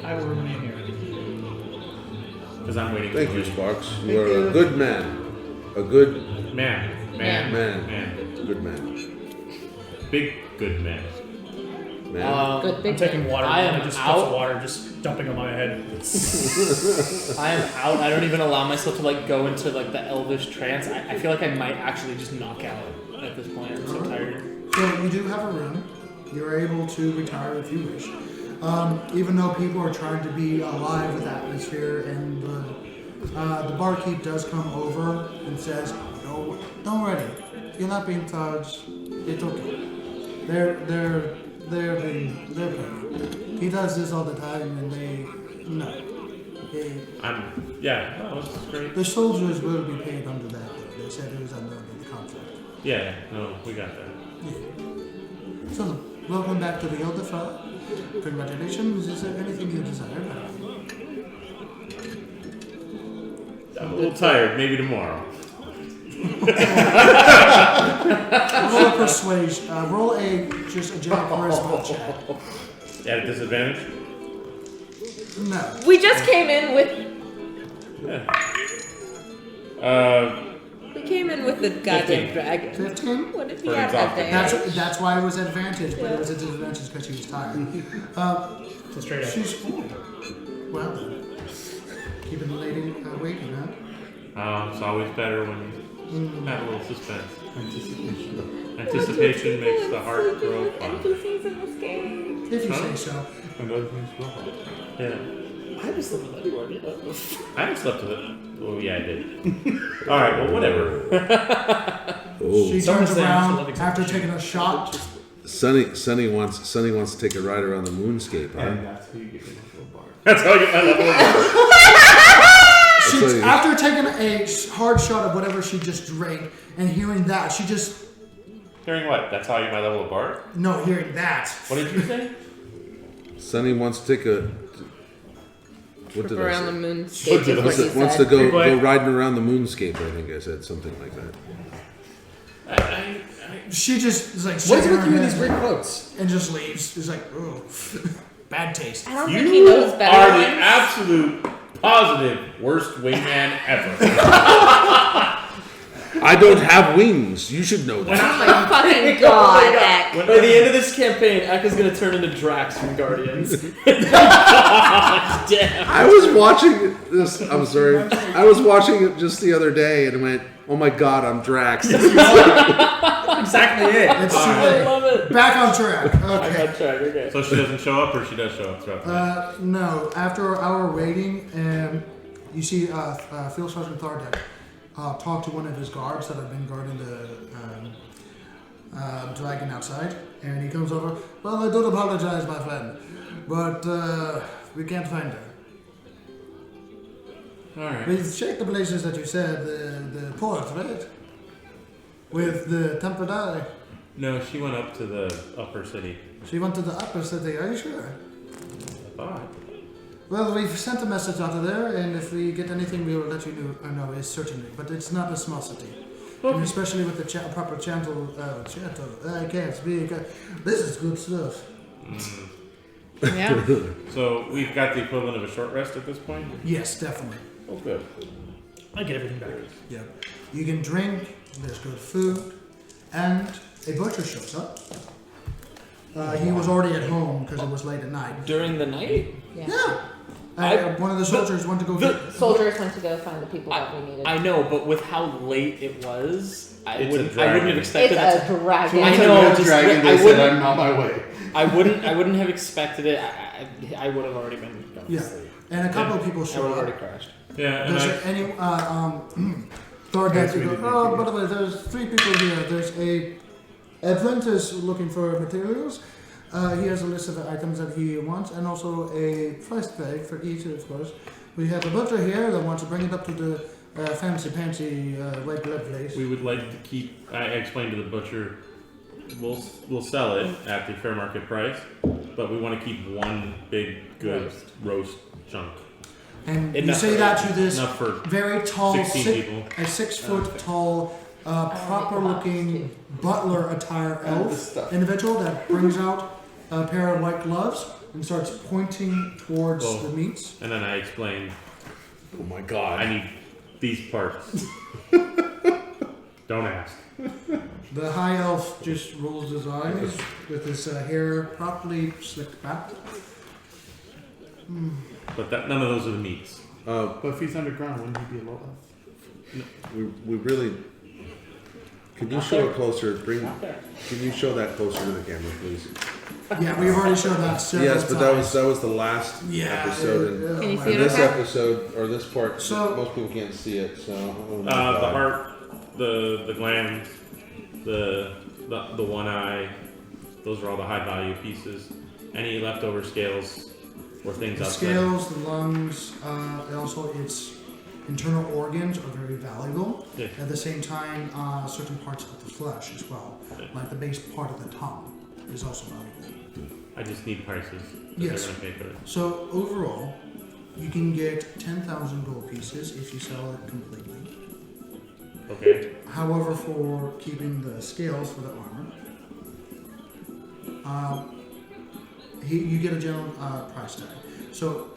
I will remain here. Because I'm waiting Thank for you, the Sparks. You are a good man. A good man. man. Good man. Big good man. Man. Good I'm big taking water. I am and just cups of out. water, just dumping on my head. I am out. I don't even allow myself to go into the elvish trance. I feel like I might actually just knock out at this point. I'm so tired. So you do have a room. You're able to retire if you wish. Even though people are trying to be alive with atmosphere, and the barkeep does come over and says, "No, don't worry. You're not being touched. It's okay. They're paying. He does this all the time, and No, this is great. the soldiers will be paid under that. Though. They said it was under the contract. Yeah, no, we got that. Yeah. So, welcome back to the Elder. Congratulations. Is there anything you desire? I'm a little tired. Maybe tomorrow. Roll a persuasion. Roll just a general charisma check. At a disadvantage? No. We just came in with. We came in with the goddamn 15. dragon. 15? What if he For had that exhausted. thing? That's why it was advantage, but it was a disadvantage because she was tired. So straight up. She's well done. Keeping the lady waking, huh? It's always better when you have a little suspense. Anticipation. Anticipation makes the heart grow fond. NPCs in this game. If you say so. And other things will help. Yeah. I haven't slept with anyone yet. I haven't slept with it. Oh, yeah, I did. Alright, well, whatever. Oh, She Someone turns say I'm around still after loving taking a shot. Sonny wants to take a ride around the moonscape, huh? And that's how you get into a bar. That's how I get my level. She, That's what after taking a hard shot of whatever she just drank and hearing that, she just. Hearing what? That's how I get my level of bar? No, hearing that. What did you say? Sonny wants to take a. What Trip did I around say? the moonscape is what Wants you to, wants to said. go riding around the moonscape. I think I said something like that. She just is like. What is shaking it with her you and head these weird quotes? and just leaves. It's like, oh, bad taste. I don't think he knows better. are the ones. absolute positive worst wingman ever. I I don't have wings. You should know Oh that. my fucking god, Ek. By the end of this campaign, Ek is gonna turn into Drax from Guardians. Damn. I was watching this. I'm sorry. I was watching it just the other day and went, "Oh my god, I'm Drax." Exactly it. It's I love it. back on track. I'm Okay. on track. Okay. So she doesn't show up, or she does show up throughout the night? No. After our waiting, you see Field Sergeant Thardek talk to one of his guards that have been guarding the dragon outside, and he comes over. Well, I do apologize, my friend, but we can't find her. All right. We've checked the places that you said, the port, right? With the tempered eye. No, she went up to the upper city. She went to the upper city, are you sure? I thought. Well, we've sent a message out of there, and if we get anything, we will let you know, certainly. But it's not a small city. And especially with the proper channel, I can't speak. This is good stuff. Yeah. So we've got the equivalent of a short rest at this point? Yes, definitely. Oh, good. I get everything back. Yeah. You can drink, there's good food, and a butcher shows up. He was already at home because it was late at night. During the night? Yeah. I- One of the soldiers went to go get... Soldiers went to go find the people that we needed. I know, but with how late it was, I It's a wouldn't dragon. have expected It's that. a dragon. I Once I know, met just- Dragon, I they said wouldn't- I'm on my way. I wouldn't have expected it. I would have already been going to Yeah. sleep. And a couple of people I show would have up. already crashed. Yeah, and There's I, any Thordek, you go, oh, by the way, there's 3 people here. There's a apprentice looking for materials. He has a list of the items that he wants, and also a price tag for each, of course. We have a butcher here that wants to bring it up to the fancy white glove place. we would like to keep. I explained to the butcher, we'll sell it at the fair market price, but we want to keep one big good roast chunk. And you Enough say for that to this Enough for very tall, 16 people. a 6-foot tall, proper-looking butler attire And the elf stuff. individual that brings out a pair of white gloves and starts pointing towards Whoa. the meats. And then I explained, Oh my god. I need these parts. Don't ask. The high elf just rolls his eyes with his hair properly slicked back. But none of those are the meats. But if he's underground, wouldn't he be a low elf? We really. Can you show it closer? Can you show that closer to the camera, please? Yeah, we've already showed that several Yes, but times. that was the last episode. And Can you my see it this okay? episode or this part, So- most people can't see it. So oh my The God. heart, the glands, the one eye, those are all the high value pieces. Any leftover scales or things The outside. scales, the lungs, and also its internal organs are very valuable. Yeah. At the same time, certain parts of the flesh as well, like the base part of the tongue, is also valuable. I just need prices. Yes. They're gonna pay for it. So overall, you can get 10,000 gold pieces if you sell it completely. Okay. However, for keeping the scales for the armor, you get a general price tag. So,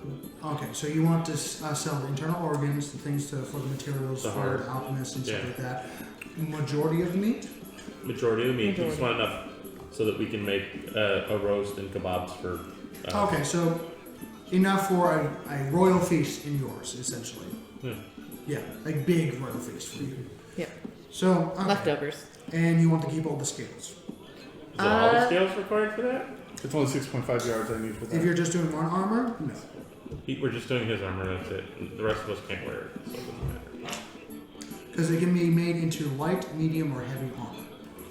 okay, so you want to sell the internal organs, the things for the materials The for heart. the alchemists and stuff Yeah. like that. Majority of the meat. Majority of the meat. We just want enough so that we can make a roast and kebabs for. Okay, so enough for a royal feast in yours, essentially. Yeah. Yeah, a big royal feast for you. Yep. So okay. Leftovers. And you want to keep all the scales. Is it all the scales required for that? It's only 6.5 yards I need for that. If you're just doing one armor, no. We're just doing his armor. That's it. The rest of us can't wear it, so it doesn't matter. Because it can be made into light, medium, or heavy armor.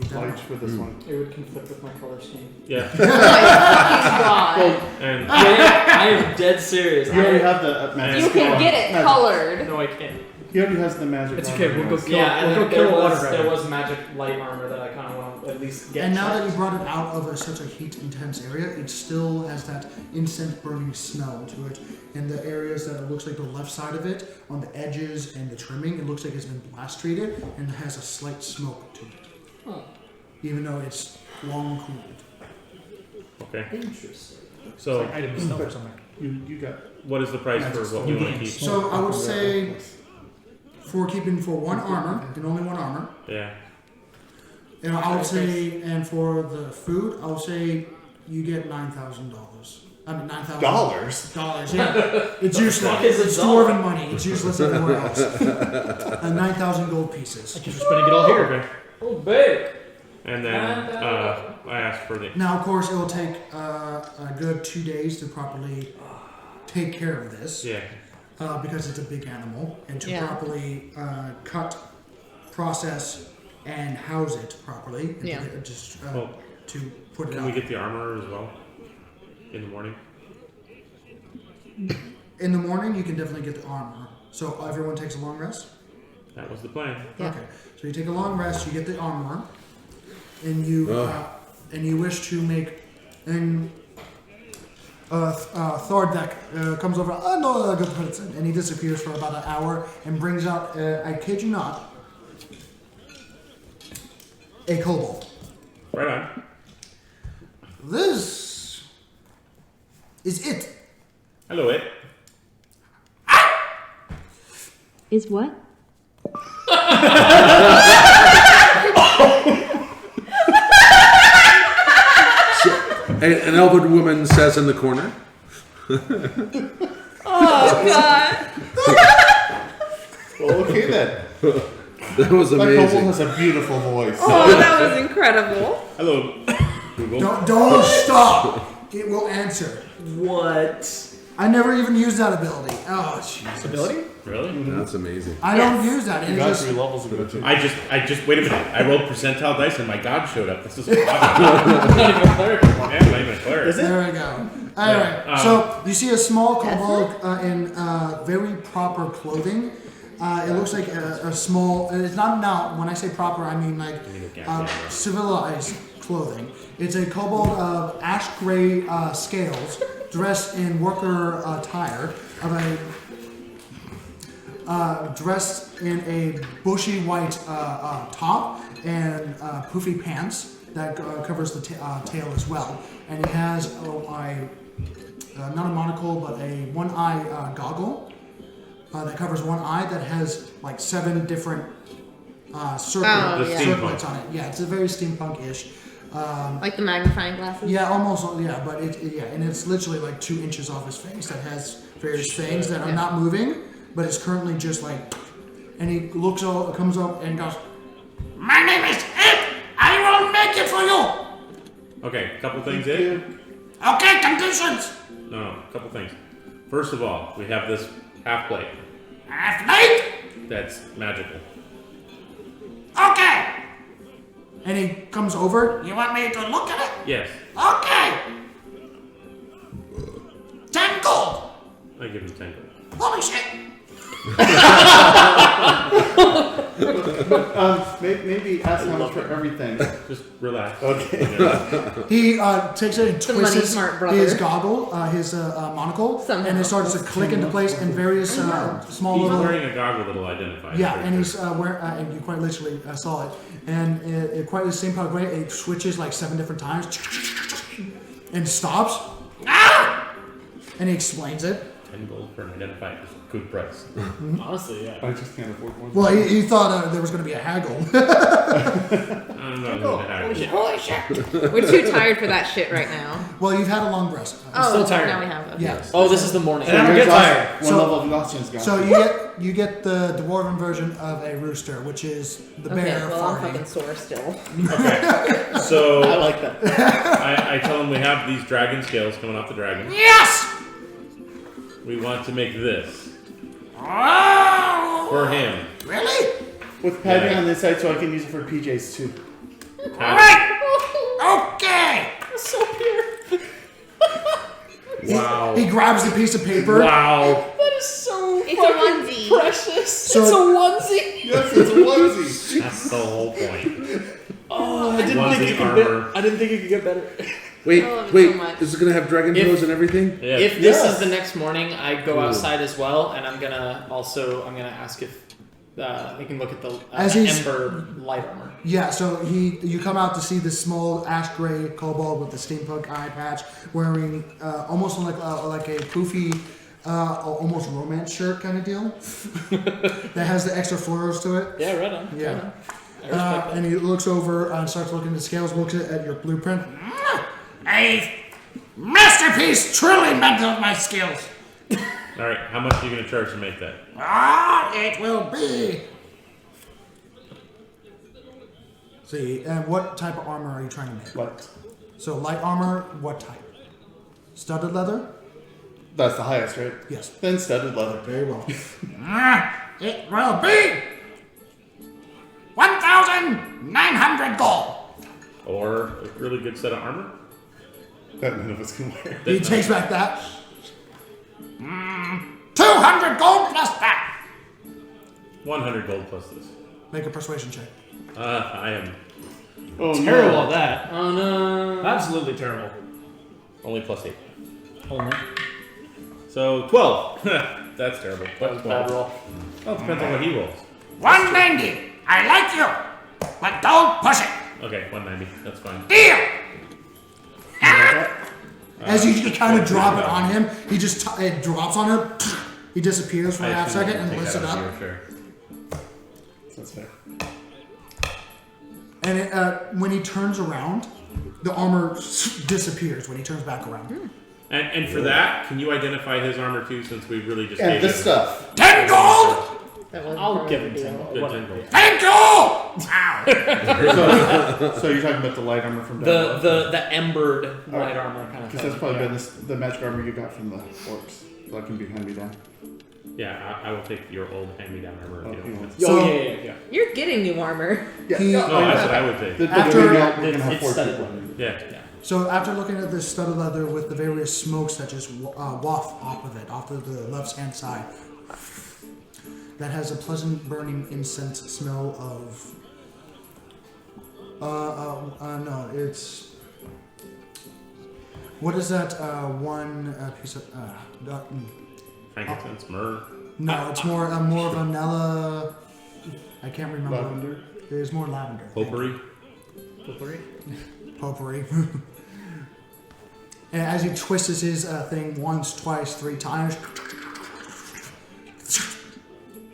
Keep that in Light mind. for this one. It would conflict with my color scheme. Yeah. Oh my god. And I am dead serious. He already has the magic. You can get it Magic. colored. No, I can't. He already has the magic. It's armor. okay, we'll go kill, Yeah, we'll and go kill a water there dragon. was magic light armor that I kind of want to at least get. And now that checked. you brought it out of such a heat-intense area, it still has that instant burning smell to it. In the areas that it looks like the left side of it, on the edges and the trimming, it looks like it's been blast treated and it has a slight smoke to it. Huh. Even though it's long cooled. okay. Interesting. So Like item stuff or something. You got. what is the price for what we want to keep? So I would say for one armor, and only one armor. Yeah. And I'll say, and for the food, I'll say you get $9,000. I mean, $9,000. Dollars, yeah. It's useless. It's dwarven money. It's useless everywhere else. 9,000 gold pieces. I guess we're spending it all here. Okay. Oh, big. And then I asked for the. Now, of course, it will take a good 2 days to properly take care of this. Yeah. Because it's a big animal, and to properly cut, process, and house it properly. And to put it Can out. we get the armor as well? In the morning? In the morning, you can definitely get the armor. So everyone takes a long rest? That was the plan. Yeah. Okay. So you take a long rest, you get the armor, and you wish to make... And Thordek comes over, no, good person, and he disappears for about an hour and brings out, I kid you not, a kobold. Right on. This is it. Hello, it. Is what? An elder woman says in the corner. Oh God! Well, okay then. That was My kobold amazing. has a beautiful voice. Oh, that was incredible. Hello, Google. Don't stop. It will answer. What? I never even used that ability. Oh, Jesus. Ability? Really? That's amazing. I don't use that. You It's got just, 3 levels of good too. I just wait a minute. I rolled percentile dice and my god showed up. This is awesome. Not even a cleric. Yeah, not even a cleric. Is it? there we go. Anyway, so you see a small kobold in very proper clothing. It looks like a small. It's not now. When I say proper, I mean like civilized clothing. It's a kobold of ash gray scales, dressed in worker attire, dressed in a bushy white top and poofy pants that covers the tail as well. And it has not a monocle, but a one-eye goggle that covers one eye that has like 7 different circlets on it. Yeah, it's a very steampunk-ish. Like the magnifying glasses. Yeah, almost. Yeah, but and it's literally like 2 inches off his face that has various things that are not moving, but it's currently just like. And he comes up and goes, "My name is Ed. I will make it for you." Okay, couple things, Ed. Okay, conditions. No, couple things. First of all, we have this half plate. Half night. That's magical. Okay. And he comes over. You want me to look at it? Yes. Okay. 10 gold. I give him 10 gold. Holy shit. Maybe ask how much for everything. Just relax. Okay. He takes it and The money twists smart brother. his goggle, his monocle, Somehow. and it starts to click into place in various small He's little. wearing a goggle that'll identify. Yeah, and he's and you quite literally saw it, and it quite the same kind of way. It switches like 7 different times, and stops. And he explains it. 10 gold for an identifier is a good price. Honestly, yeah. I just can't afford one. Well, he thought there was going to be a haggle. I'm not going to have it. Holy shit! We're too tired for that shit right now. Well, you've had a long rest. Oh, still tired. now we have. Okay. Yes. Oh, this is the morning. So I'm you're get exhausted. tired. One So- level of exhaustion's gone. So you get the dwarven version of a rooster, which is the Okay, bear well, I'm farting. fucking sore still. So I like that. I tell him we have these dragon scales coming off the dragon. Yes. We want to make this Oh, for him. really? With padding Yeah. on the inside so I can use it for PJs too. All right. Okay. So pure. Wow. He grabs the piece of paper. Wow. That is so It's a fucking onesie. precious. So- it's a onesie. Yes, it's a onesie. That's the whole point. Oh, I didn't Onesie think it could armor. I didn't think it could get better. Wait, I love it wait. so much. This is gonna have dragon If- toes and everything. Yeah. If this Yes. is the next morning, I go Ooh. outside as well, and I'm gonna ask if we can look at the As he's- Ember light armor. Yeah, so you come out to see this small ash gray kobold with the steampunk eye patch, wearing almost like a poofy almost romance shirt kind of deal that has the extra florals to it. Yeah, right on. Yeah. Right on. I respect that. And he looks over and starts looking at the scales, looks at your blueprint. A masterpiece truly meant of my skills. All right, how much are you going to charge to make that? It will be. See, and what type of armor are you trying to make? What? So light armor, what type? Studded leather? That's the highest, right? Yes. Then studded leather. Very well. It will be 1,900 gold. Or a really good set of armor? That none of us can wear. He takes back that. 200 gold plus that. 100 gold plus this. Make a persuasion check. I am Oh, Terrible no. at that. Oh no. Absolutely terrible. only plus 8. Only. So 12. That's terrible. That was a bad roll. Well, it depends on what he rolls. 190. I like you, but don't push it. Okay, 190. That's fine. Deal. As you kind of drop it on him, he just it drops on him. He disappears for a half second and lifts it up. Sure. That's fair. And when he turns around, the armor disappears when he turns back around. And for that, can you identify his armor too, since we really just And gave this him stuff. 10 gold. I'll give him 10 gold. good 10 gold. Thank you. Wow. So you're talking about the light armor from down The below? the embered light armor kind of Because thing. that's probably been the magic armor you got from the orcs. That can be hand me down. Yeah, I will take your old hand-me-down armor if you don't want. So- yeah. You're getting new armor. Yeah. He- No, that's what I would take. After- we're gonna have It's 4 studded people. leather. Yeah. So after looking at this studded leather with the various smokes that just waft off of it, off to the left-hand side, that has a pleasant burning incense smell of. No, it's. What is that? One piece of. Frankincense, myrrh. No, it's more vanilla. I can't remember. Lavender. There's more lavender. Potpourri. Potpourri. And as he twists his thing once, twice, 3 times,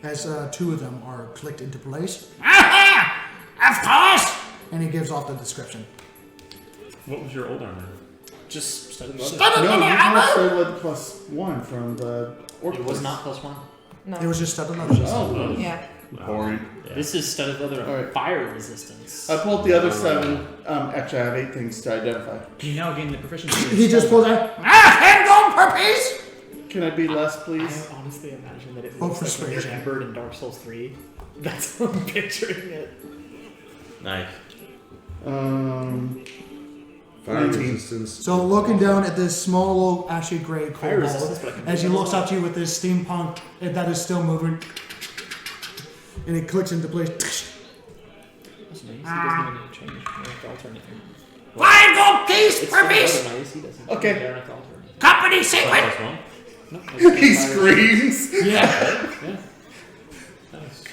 as 2 of them are clicked into place, Of course. and he gives off the description. What was your old armor? Just studded leather. Studded No, you leather have armor. studded leather plus 1 from the orc. It was not +1. No. It was just studded leather. Oh, Yeah. boring. Yeah. This is studded leather Alright. fire resistance. I pulled the other 7. Actually, I have 8 things to identify. You now gain the proficiency. He just pulls out. 10 gold per piece. Can I be less, please? I honestly imagine that it Oh, looks like when you're persuasion. embered in Dark Souls 3. That's how I'm picturing it. Nice. Fire 19. resistance. So looking down at this small little ashy gray Fire resistance, kobold, but I can as he do looks up to you with this steampunk that is still moving, and it clicks into place. That's nice. He doesn't even need to change. I don't have to alter anything. 5 gold piece It's per studded piece. leather, nice. He doesn't. Okay. I don't have to alter anything. Company secret. Plus 1. No, it's He fire screams. Yeah. Nice.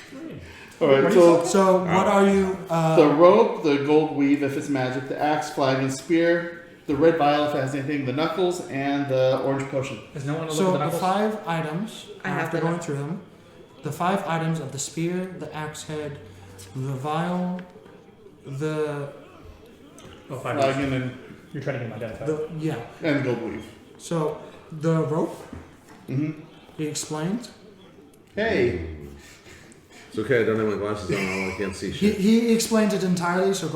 Alright, so So what are you? the rope, the gold weave if it's magic, the axe, flag, and spear, the red vial if it has anything, the knuckles, and the orange potion. Is no one So look at the the knuckles? 5 items, I have after the going knuckles. through them, the 5 items of the spear, the axe head, the vial, the Oh, 5 Flag and You're trying to get him identified. yeah. and gold weave. So the rope, Mm-hmm. he explained. Hey. It's okay, I don't have my glasses on, I can't see He, shit. he explains it entirely. So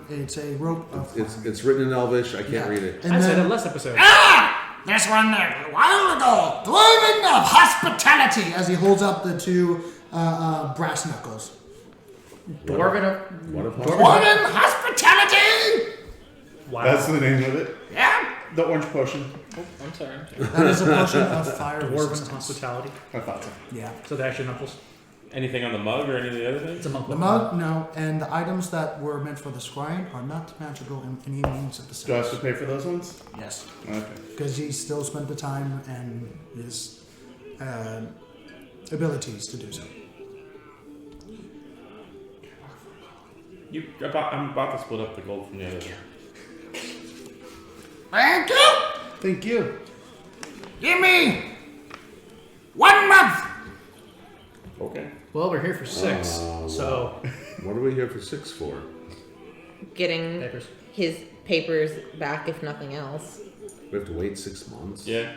it's a rope of. It's written in Elvish, I can't Yeah. read it. And I said then it last episode. This one there. A while ago. Dwarven of hospitality, as he holds up the 2 brass knuckles. Dwarven of. What if Dwarven hospitality. Wow. That's the name of it. Yeah. The orange potion. Oh, I'm sorry. That is a potion of fire Dwarven resistance. hospitality. I thought so. Yeah. So they actually knuckles. Anything on the mug or any of the other things? It's a monk. The mug, no, and the items that were meant for the scribe are not magical in any means of the Do I have to sense. pay for those ones? Yes, Okay. because he still spent the time and his abilities to do so. I'm about to split up the gold from the other one. Thank you. Thank you. Give me 1 month. Okay. Well, we're here for 6, so What are we here for 6 for? Getting papers. his papers back, if nothing else. We have to wait 6 months. Yeah.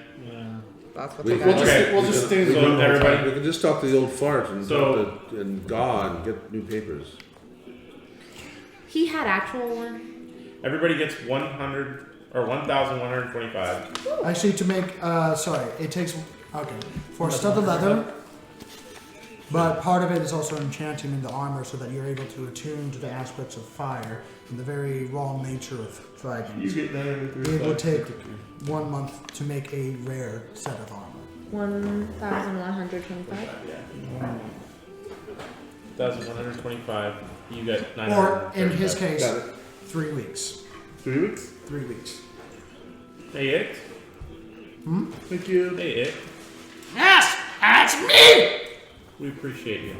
That's what We- the we'll guy just- We'll just stay in the So room. everybody- We can just talk to the old fart and So- talk to, and God and get new papers. He had actual one. Everybody gets 100 or 1,125. Actually, to make, it takes, for studded leather, but part of it is also enchanting in the armor so that you're able to attune to the aspects of fire and the very raw nature of dragons. You get that every 3 It will take 1 month to make a rare set of armor. 1,125. 1,125. You get 900. Or, in his case, Got it. 3 weeks. 3 weeks? 3 weeks. Hey, it. Thank you. Hey, it. Yes, that's me. We appreciate you.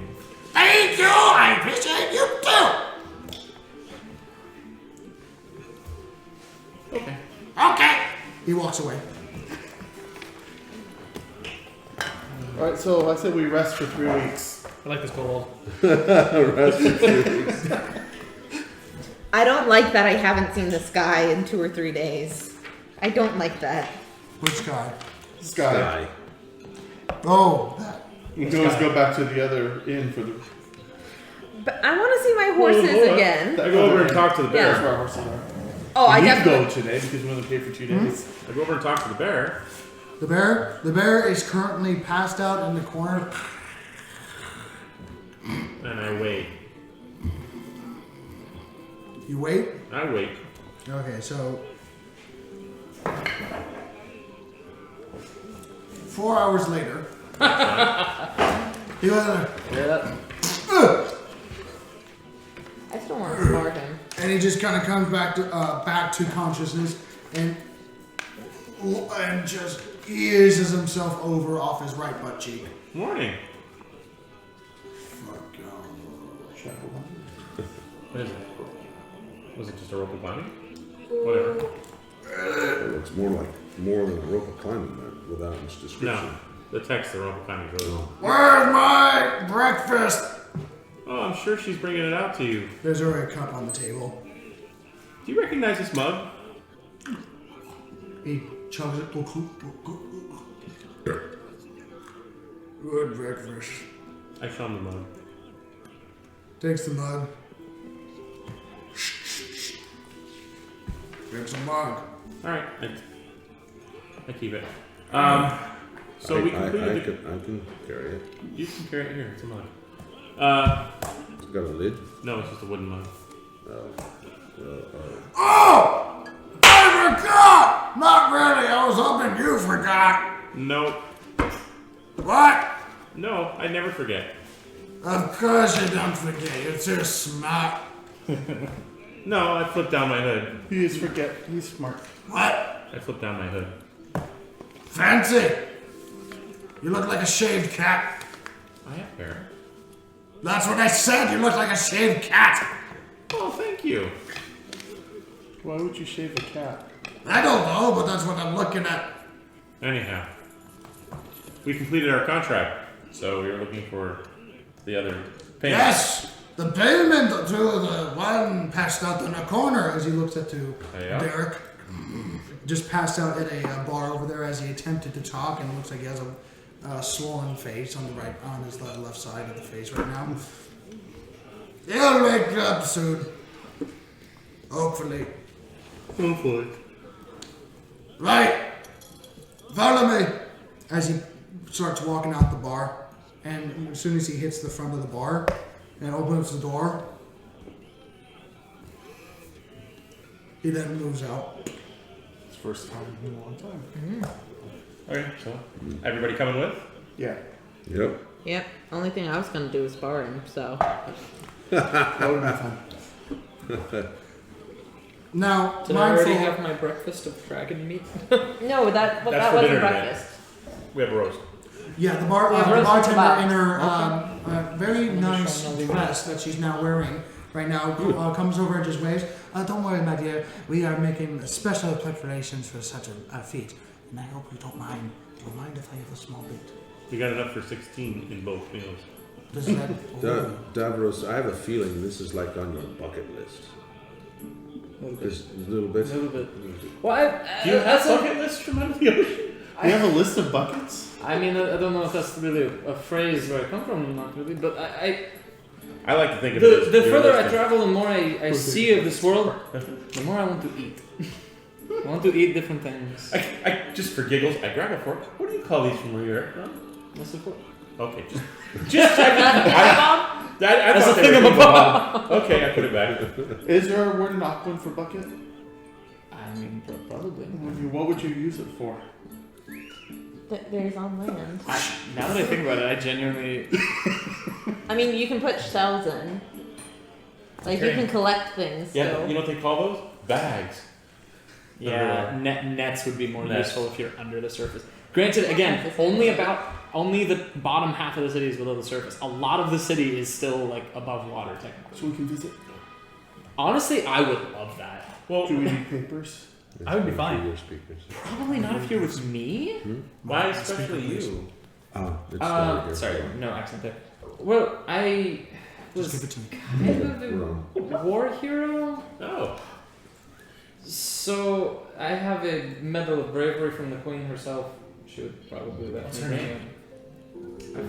Thank you. I appreciate you too. Okay. Okay. He walks away. Alright, so I said we rest for 3 weeks. I like this gold. Rest for 3 weeks. I don't like that I haven't seen this guy in 2 or 3 days. I don't like that. Which guy? Sky. Die. Oh, that. We can always go back to the other inn for the. But I want to see my horses hold on. again. I go over and talk to the Yeah. That's bear. where our horses are. Oh, I we need to definitely. go today because we only paid for 2 days. I go over and talk to the bear. The bear is currently passed out in the corner. And I wait. You wait. I wait. Okay, so 4 hours later, he went, I still want to scar him. and he just kind of comes back to consciousness and just eases himself over off his right butt cheek. Morning. Fuck off. What is it? Was it just a rope of climbing? Whatever. It looks more than a rope of climbing man, without much description. No. The text, the rope of climbing is really long. Where's my breakfast? Oh, I'm sure she's bringing it out to you. There's already a cup on the table. Do you recognize this mug? He chugs it. Good breakfast. I show him the mug. Takes the mug. Drinks the mug. Alright. I keep it. So we completed I can carry it. You can carry it here. It's a mug. It's got a lid. No, it's just a wooden mug. Oh, I forgot. Not really. I was hoping you forgot. Nope. What? No, I never forget. Of course you don't forget. You're too smart. No, I flipped down my hood. He is forget. He's smart. What? I flipped down my hood. Fancy. You look like a shaved cat. I have hair. That's what I said. You look like a shaved cat. Oh, thank you. Why would you shave a cat? I don't know, but that's what I'm looking at. Anyhow, we completed our contract, so we were looking for the other payment. Yes, the payment to the one passed out in the corner. As he looks up to Yeah. Derek, just passed out at a bar over there as he attempted to talk, and it looks like he has a swollen face on his left side of the face right now. He'll wake up soon. Hopefully. Hopefully. Right. Follow me! As he starts walking out the bar, and as soon as he hits the front of the bar and opens the door, he then moves out. It's the first time in a long time. Okay, so everybody coming with? Yeah. Yep. Yep. Only thing I was gonna do is bar him. So That would be fun. Now, Did I already mindful, have my breakfast of dragon meat? no, that That's that for wasn't dinner today. breakfast. We have a roast. yeah, the roasted bartender kebabs. in her very nice dress that she's now wearing right now comes over and just waves. Don't worry, my dear. We are making special preparations for such a feat, and I hope you don't mind. Do you mind if I have a small bit? We got enough for 16 in both meals. Does that? Davros, I have a feeling this is like on your bucket list. Just a little bit. A little bit. Well, Do you have bucket lists from under the ocean? You have a list of buckets? I mean, I don't know if that's really a phrase where I come from, not really, but I I like to think of it as the your further I list travel, the more I see of this world, the more I want to eat. I want to eat different things. I just for giggles, I grab a fork. What do you call these from where you're at? What's the fork? Okay, just checking. I That's thought the they thing were I'm about. people. Okay, I put it back. Is there a word in Aquan for bucket? I mean, probably. What would you use it for? There's on land. Now that I think about it, I genuinely. I mean, you can put shells in. Like, you Okay. can collect things. Yeah, So. you know what they call those? Bags. Yeah, nets would be more Nets. useful if you're under the surface. Granted, again, only the bottom half of the city is below the surface. A lot of the city is still like above water, technically. So we can visit. Honestly, I would love that. Well, Do we need papers? I would be fine. Your speakers. Probably not if you're with me. why especially you? Oh, it's down here. Sorry, no accent there. Well, I was Just give it to me. kind of a war hero. Oh, So I have a medal of bravery from the queen herself. She would probably let What's me her bring name? it. I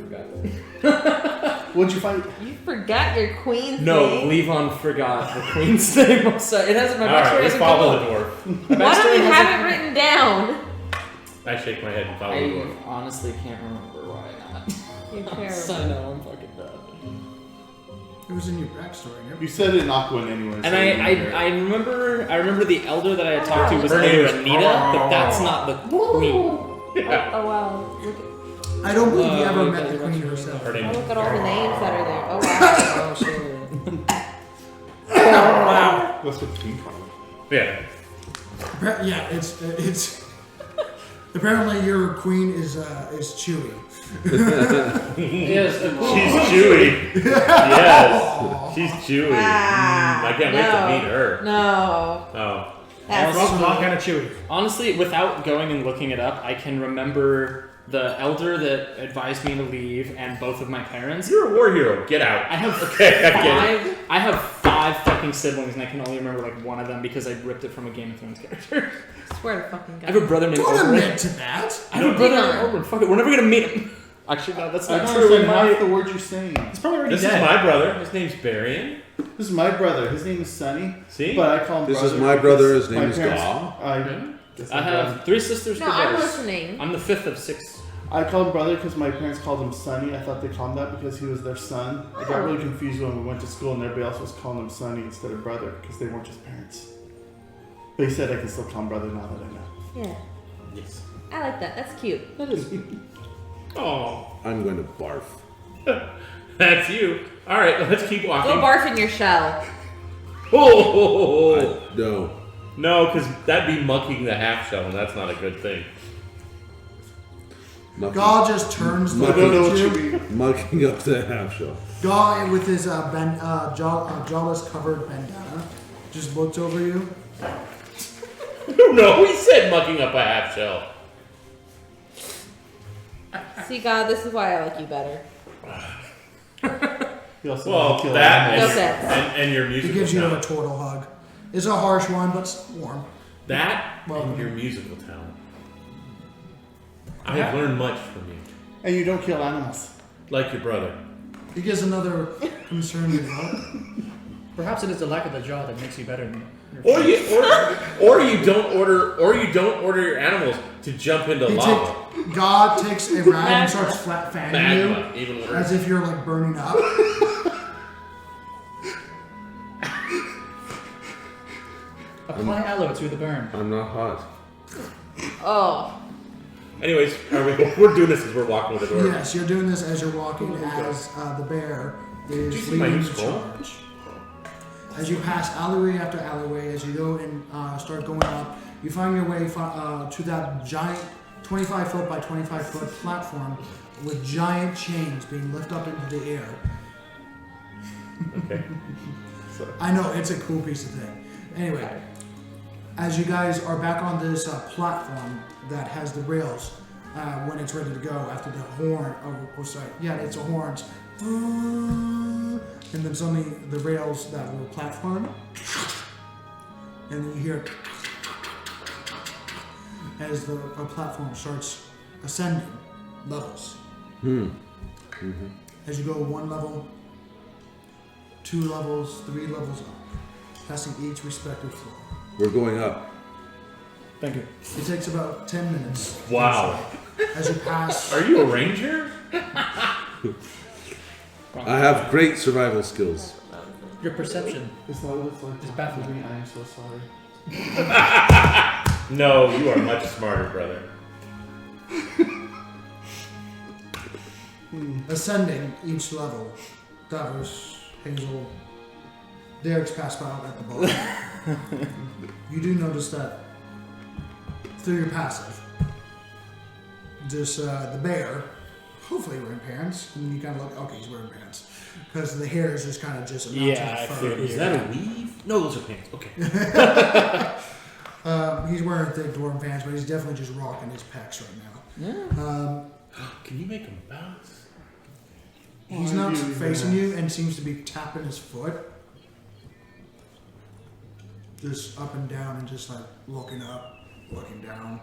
forgot. What'd you fight? You forgot your queen's No, name. Levon forgot the queen's name. I'm sorry. It hasn't. My all backstory right. We hasn't come follow up. the dwarf. My Why don't backstory you hasn't- have it written down? I shake my head and follow the I dwarf. honestly can't remember why not. You're I terrible. know I'm fucking bad. It was in your backstory. You said it in Aquan anyway. And I remember the elder that I had talked to was Her name Elder is- Anita, but that's not the queen. Yeah. Oh wow. Look at, I don't believe you ever you met guys the are queen actually- herself. Her name oh, is look at all the names that are there. Oh wow. Oh shit. That's what the king called it. Yeah. Yeah, it's. Apparently, your queen is Chewy. Yes, of course. She's Chewy. Yes. She's Chewy. Ah, I can't wait to no. meet her. No. Oh. That's Wrong kind of chewy. Honestly, without going and looking it up, I can remember the elder that advised me to leave and both of my parents. You're a war hero. Get out. I have Okay, I get it. I have 5 fucking siblings, and I can only remember like one of them because I ripped it from a Game of Thrones character. I swear to fucking I God. have a brother named Don't Oberyn. admit to that. I have a brother Hang named on. Oberyn. Fuck it, we're never gonna meet him. Actually, no, that's I not don't true. We understand half might. the words you're saying. He's probably already This is dead. my brother. His name's Barian. This is my brother. His name is Sonny. See? But I call him This brother is my because brother. His my name is parents- Gaul. I have 3 sisters. No, 2 I'm brothers. listening. I'm the 5th of 6. I call him brother because my parents called him Sonny. I thought they called him that because he was their son. I got really confused when we went to school and everybody else was calling him Sonny instead of brother because they weren't his parents. But he said I can still call him brother now that I know. Yeah. Yes. I like that. That's cute. That is. Oh, I'm going to barf. that's you. All right, let's keep walking. Go barf in your shell. Oh, No. no, because that'd be mucking the half shell, and that's not a good thing. Gaul just turns the I don't know what you to mean. Mucking up the half shell. Gaul with his jawless covered bandana just looks over you. No, he said mucking up a half shell. See, God, this is why I like you better. He also Well, doesn't kill that animals. No sense. and your He musical gives you a talent. turtle hug. It's a harsh one, but it's warm. That Well, and your musical talent. I have learned much from you, And you don't kill animals. like your brother. He gives another concerned look. Perhaps it is the lack of the jaw that makes you better than Or you don't order your animals to jump into lava. God takes a rag and starts flat fanning Magma, even you worse. as if you're like burning up. apply aloe to the burn. I'm not hot. Oh. Anyways, we're doing this as we're walking with the door. Yes, you're doing this as you're walking as the bear Did you is see my leading new the scroll? charge. As you pass alleyway after alleyway, as you go and start going up, you find your way to that giant 25 foot by 25 foot platform with giant chains being lifted up into the air. Okay. I know, it's a cool piece of thing. Anyway, as you guys are back on this platform that has the rails when it's ready to go after the horn. Oh, sorry. Yeah, it's a horns. And then suddenly the rails that were platform, and then you hear as the platform starts ascending levels. As you go 1 level, 2 levels, 3 levels up, passing each respective floor. We're going up. Thank you. It takes about 10 minutes. Wow. As you pass. Are you a ranger? I have great survival skills. Your perception. Is that what it's like? It's baffling. I am so sorry. No, you are much smarter, brother. Ascending each level, Davos, Hazel, Derek's passed out at the bottom. You do notice that through your passive, just the bear, hopefully wearing pants, and you kind of look, okay, he's wearing pants. Because the hair is just kind of just a mountain Yeah, I of fur. figured. Is that a weave? No, those are pants. Okay. He's wearing thick dwarven pants, but he's definitely just rocking his pecs right now. Can you make them bounce? He's not facing you and seems to be tapping his foot. Just up and down and just like looking up, looking down,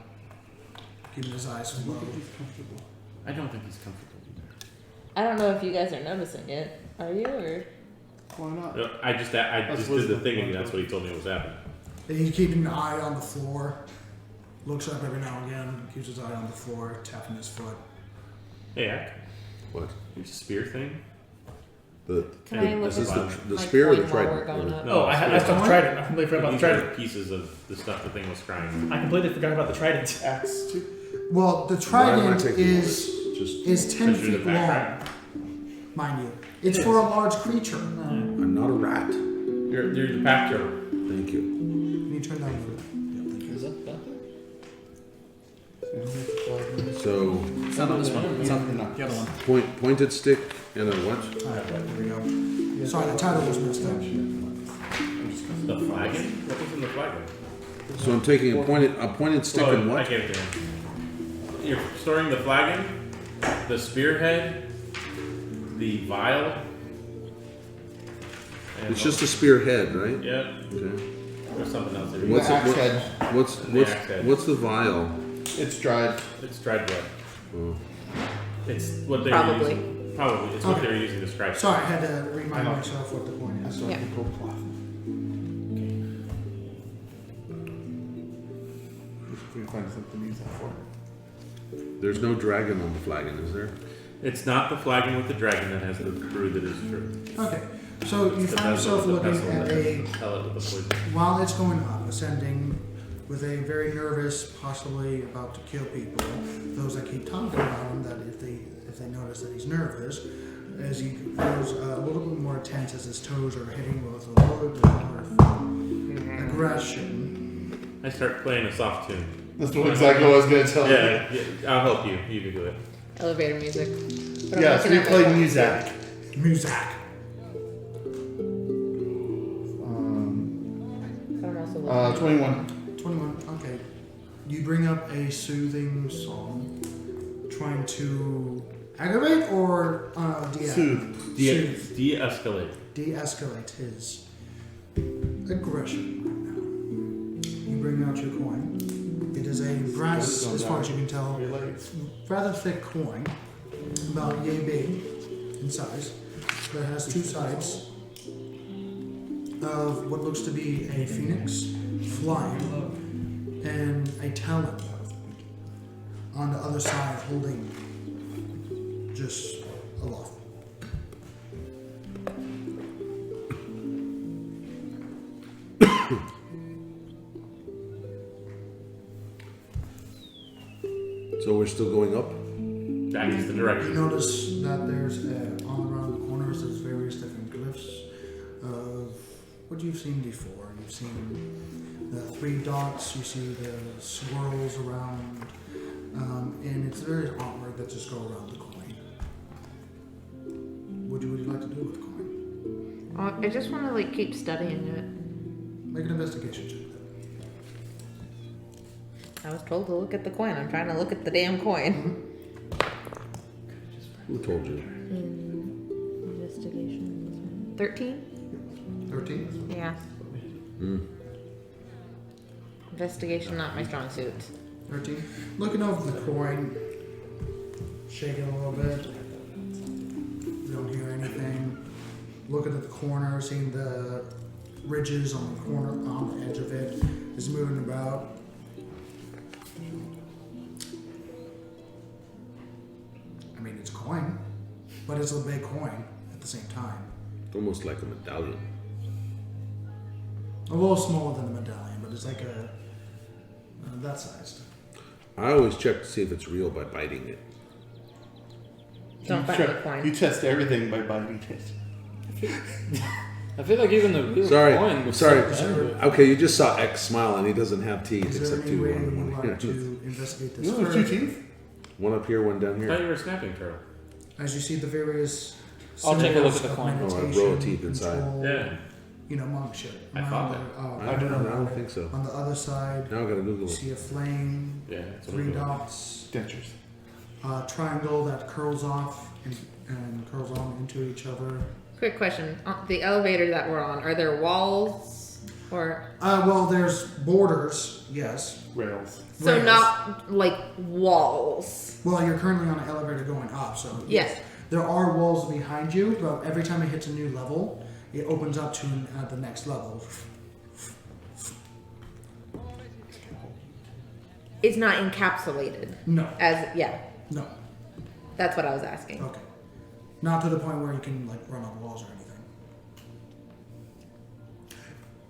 keeping his eyes low. I don't think he's comfortable either. I don't know if you guys are noticing it. Are you? Or Why not? I just did the thing and that's what he told me was happening. And he's keeping an eye on the floor. Looks up every now and again, keeps his eye on the floor, tapping his foot. Hey, Ak, What? your spear thing? Can I look Is this at the my spear or the coin while we're trident? going up? No, Oh, I still have the trident. I completely forgot about the These are trident. pieces of the stuff the thing was crying. I completely forgot about the trident. Axe too. Well, the Why am I trident taking is Just 10 Especially the feet background. long, mind you. It's for a large creature. I'm not a rat. You're the pack turtle. Thank you. Can you turn down the Is that that? So It's not on this one. It's on the other one. pointed stick and a what? Alright, here we go. Sorry, the title was messed up. The flagon? What was in the flagon? So I'm taking a pointed stick and I what? gave it to him. You're storing the flagon, the spearhead, the vial. and It's just a spearhead, right? Yeah, Okay. there's something else there. What's Axe it, head. what's the vial? It's dried. It's dried blood. Oh. It's what they were Probably. using. Probably. It's what Okay. they were using to scratch. Sorry, I had to remind myself what the point I is. still have the gold cloth. If we can find something to use that for. There's no dragon on the flagon, is there? It's not the flagon with the dragon that has the crew that is true. Okay, so you The find vessel yourself with the looking vessel at that a, has the pellet with the poison. while it's going up, ascending, with a very nervous, possibly about to kill people, those that keep talking about him, that if they notice that he's nervous, as he goes a little bit more tense as his toes are hitting with a little bit more aggression. I start playing a soft tune. That's exactly what I was going to tell you. Yeah, I'll help you. You can do it. Elevator music. But I'm Yes, looking we at play my- music. Muzak. But I'm also looking 21. 21, okay. You bring up a soothing song, trying to aggravate or Soothe. Soothe. De-escalate. De-escalate his aggression right now. You bring out your coin. It is a brass, as far as you can tell, Your legs. rather thick coin, about yay big in size, that has two sides of what looks to be a phoenix flying and a talon on the other side holding just aloft. So we're still going up? That is the You direction. notice that there's all around the corners there's various different glyphs of what you've seen before. You've seen the 3 dots, you see the swirls around, and it's various artwork that just go around the coin. What would you like to do with the coin? I just want to like keep studying it. Make an investigation check. I was told to look at the coin. I'm trying to look at the damn coin. Who told you? Investigation. 13? 13? Yeah. Investigation, not my strong suit. 13. Looking over the coin, shaking a little bit. You don't hear anything. Looking at the corner, seeing the ridges on the corner, on the edge of it, is moving about. I mean, it's a coin, but it's a big coin at the same time. Almost like a medallion. A little smaller than a medallion, but it's like that sized. I always check to see if it's real by biting it. Don't bite the coin. You test everything by biting it. I feel like even the real Sorry, coin was sorry. so Okay, you just saw X smile and he doesn't have teeth Is there except any two. way One you here. want to investigate this You know, there's 2 further? teeth. One up here, one down I thought here. you were a snapping turtle. As you see the various I'll take a look at symbols the of coin. Oh, a row of meditation, teeth inside. control, Yeah. You know, monk shit. I thought that. I don't think so. On the other side, Now I gotta Google you it. see a flame, Yeah, that's what 3 I'm doing. dots, Dentures. a triangle that curls off and curls on into each other. Quick question. The elevator that we're on, are there walls? Or. Well, there's borders, yes. Rails. So Rails. not like walls. Well, you're currently on an elevator going up, so Yes. there are walls behind you, but every time it hits a new level, it opens up to the next level. It's not encapsulated. No, Yeah. no. That's what I was asking. Okay. Not to the point where you can like run on walls or anything.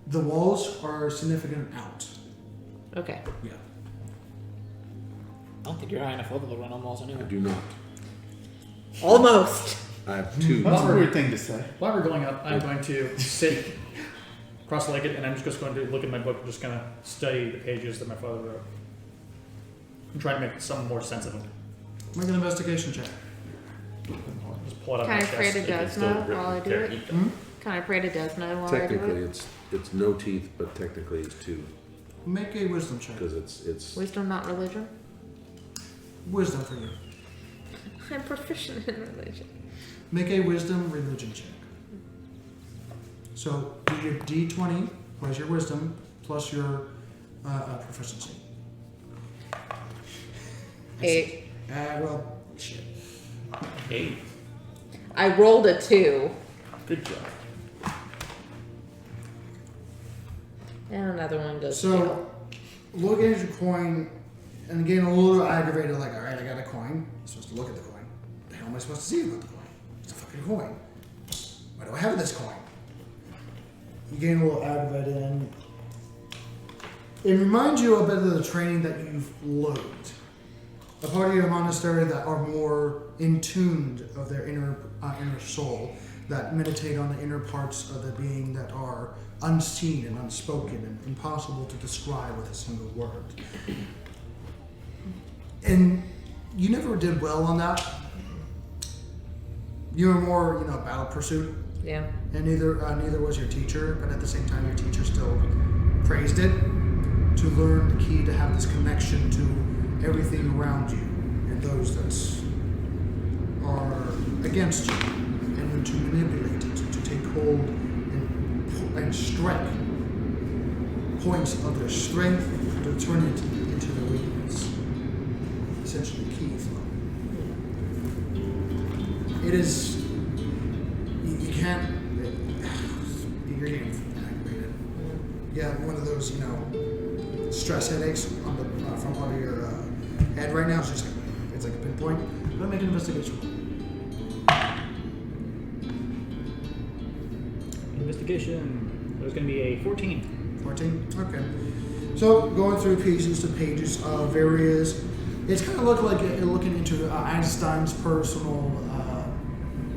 The walls are significant out. Okay. Yeah. I don't think you're high enough level to run on walls I anyway. do not. Almost. I have 2. That's a weird thing to say. While we're going up, I'm going to sit cross-legged, and I'm just going to look at my book and just kind of study the pages that my father wrote. And try to make some more sense of them. Make an investigation check. Just pull it up Can my I pray chest. to Desna while I do it? Eat Hmm? Can I pray to Desna while I do Technically, it? it's no teeth, but technically it's 2 Make a wisdom check. because it's. Wisdom, not religion? Wisdom for you. I'm proficient in religion. Make a wisdom religion check. So do your D20 plus your wisdom plus your proficiency. 8. Well, shit. 8. I rolled a 2. Good job. And another one goes So, looking at your coin and getting a little aggravated, like, all right, I got a coin. I'm supposed to look at the coin. What the hell am I supposed to see about the coin? It's a fucking coin. Why do I have this coin? You getting a little aggravated, and it reminds you a bit of the training that you've learned. A part of your monastery that are more in tuned of their inner soul, that meditate on the inner parts of the being that are unseen and unspoken and impossible to describe with a single word. And you never did well on that. You were more, battle pursuit, Yeah. and neither was your teacher. But at the same time, your teacher still praised it to learn the key to have this connection to everything around you and those that are against you, and then to manipulate it, to take hold and strike points of their strength to turn it into their weakness. Essentially, key flow. It is. You can't. You're getting aggravated. Yeah, one of those, stress headaches on the front part of your head right now. It's just it's like a pinpoint. I'm gonna make an investigation. Investigation. It was going to be a 14. 14? Okay. So, going through pieces to pages of various. It's kind of looking into Einstein's personal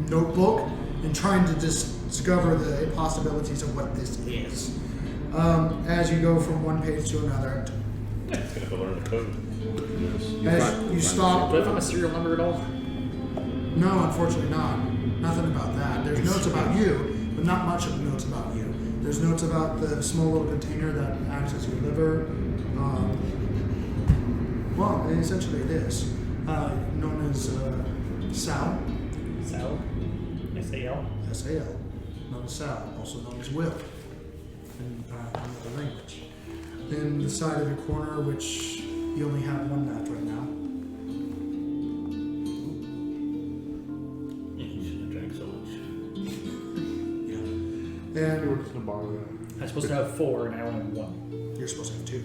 notebook and trying to discover the possibilities of what this is. As you go from one page to another. Yeah, it's gonna have to learn the code. As you stop. Do I find a serial number at all? No, unfortunately not. Nothing about that. There's notes about you, but not much of notes about you. There's notes about the small little container that acts as your liver. Well, essentially it is. Known as Sal. Sal? S-A-L? S-A-L. Known as Sal. Also known as Will. In another language. In the side of your corner, which you only have one map right now. You shouldn't have drank so much. Yeah. We were just gonna borrow that. I'm supposed to have 4, and I only have 1. You're supposed to have 2.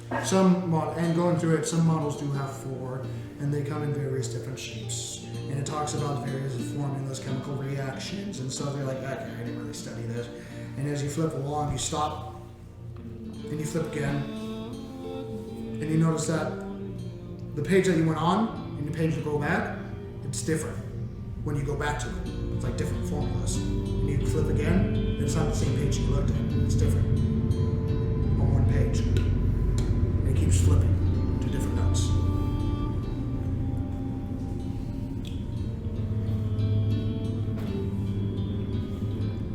And going through it, some models do have 4, and they come in various different shapes. And it talks about various formulas, chemical reactions, and stuff. You're like, okay, I didn't really study this. And as you flip along, you stop, and you flip again, and you notice that the page that you went on, and the page you go back, it's different when you go back to it. It's like different formulas. And you flip again, and it's not the same page you looked at. It's different on one page. And it keeps flipping to different notes.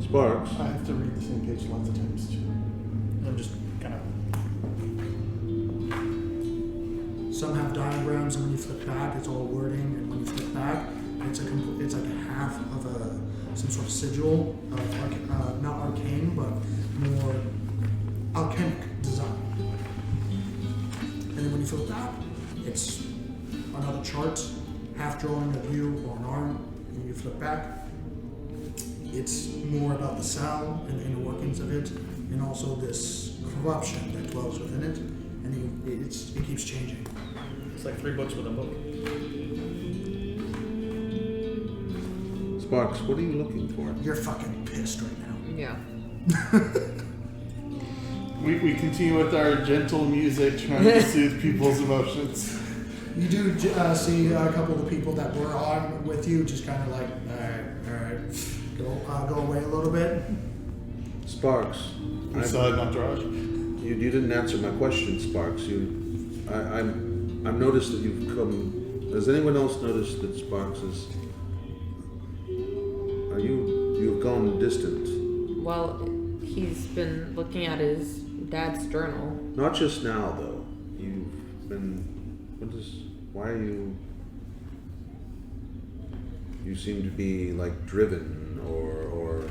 Sparks. I have to read the same page lots of times too. I'm just kind of. Some have diagrams, and when you flip back, it's all wording, and when you flip back, it's like a half of some sort of sigil of not arcane, but more alchemic design. And then when you flip back, it's another chart, half drawing of you or an arm, and you flip back. It's more about the sound and the inner workings of it, and also this corruption that dwells within it, and it keeps changing. It's like 3 books with a book. Sparks, what are you looking for? You're fucking pissed right now. Yeah. We continue with our gentle music, trying to soothe people's emotions. You do see a couple of the people that were on with you just kind of like, all right, go away a little bit. Sparks. We saw it not Raj. You didn't answer my question, Sparks. I've noticed that you've come. Has anyone else noticed that Sparks is? You've gone distant. Well, he's been looking at his dad's journal. Not just now, though. You've been. Why are you? You seem to be like driven, or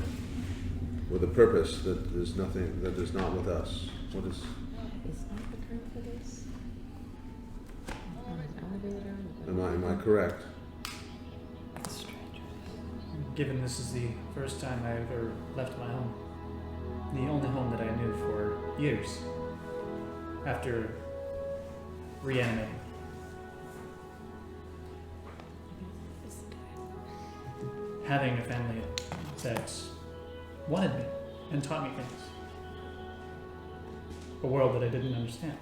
with a purpose that is nothing. That is not with us. What is? Is that the term for this? Am I correct? Given this is the first time I ever left my home, the only home that I knew for years, after reanimating. Having a family that wanted me and taught me things. A world that I didn't understand.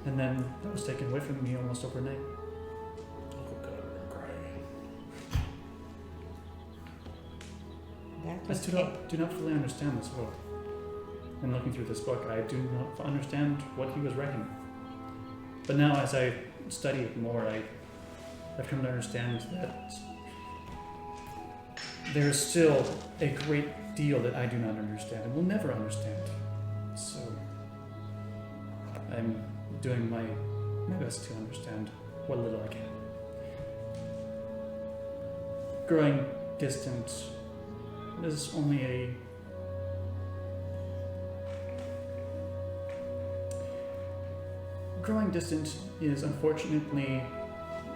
And then that was taken away from me almost overnight. I still do not fully understand this world. And looking through this book, I do not understand what he was writing. But now as I study it more, I've come to understand that there is still a great deal that I do not understand and will never understand. So I'm doing my best to understand what little I can. Growing distant is only a growing distant is unfortunately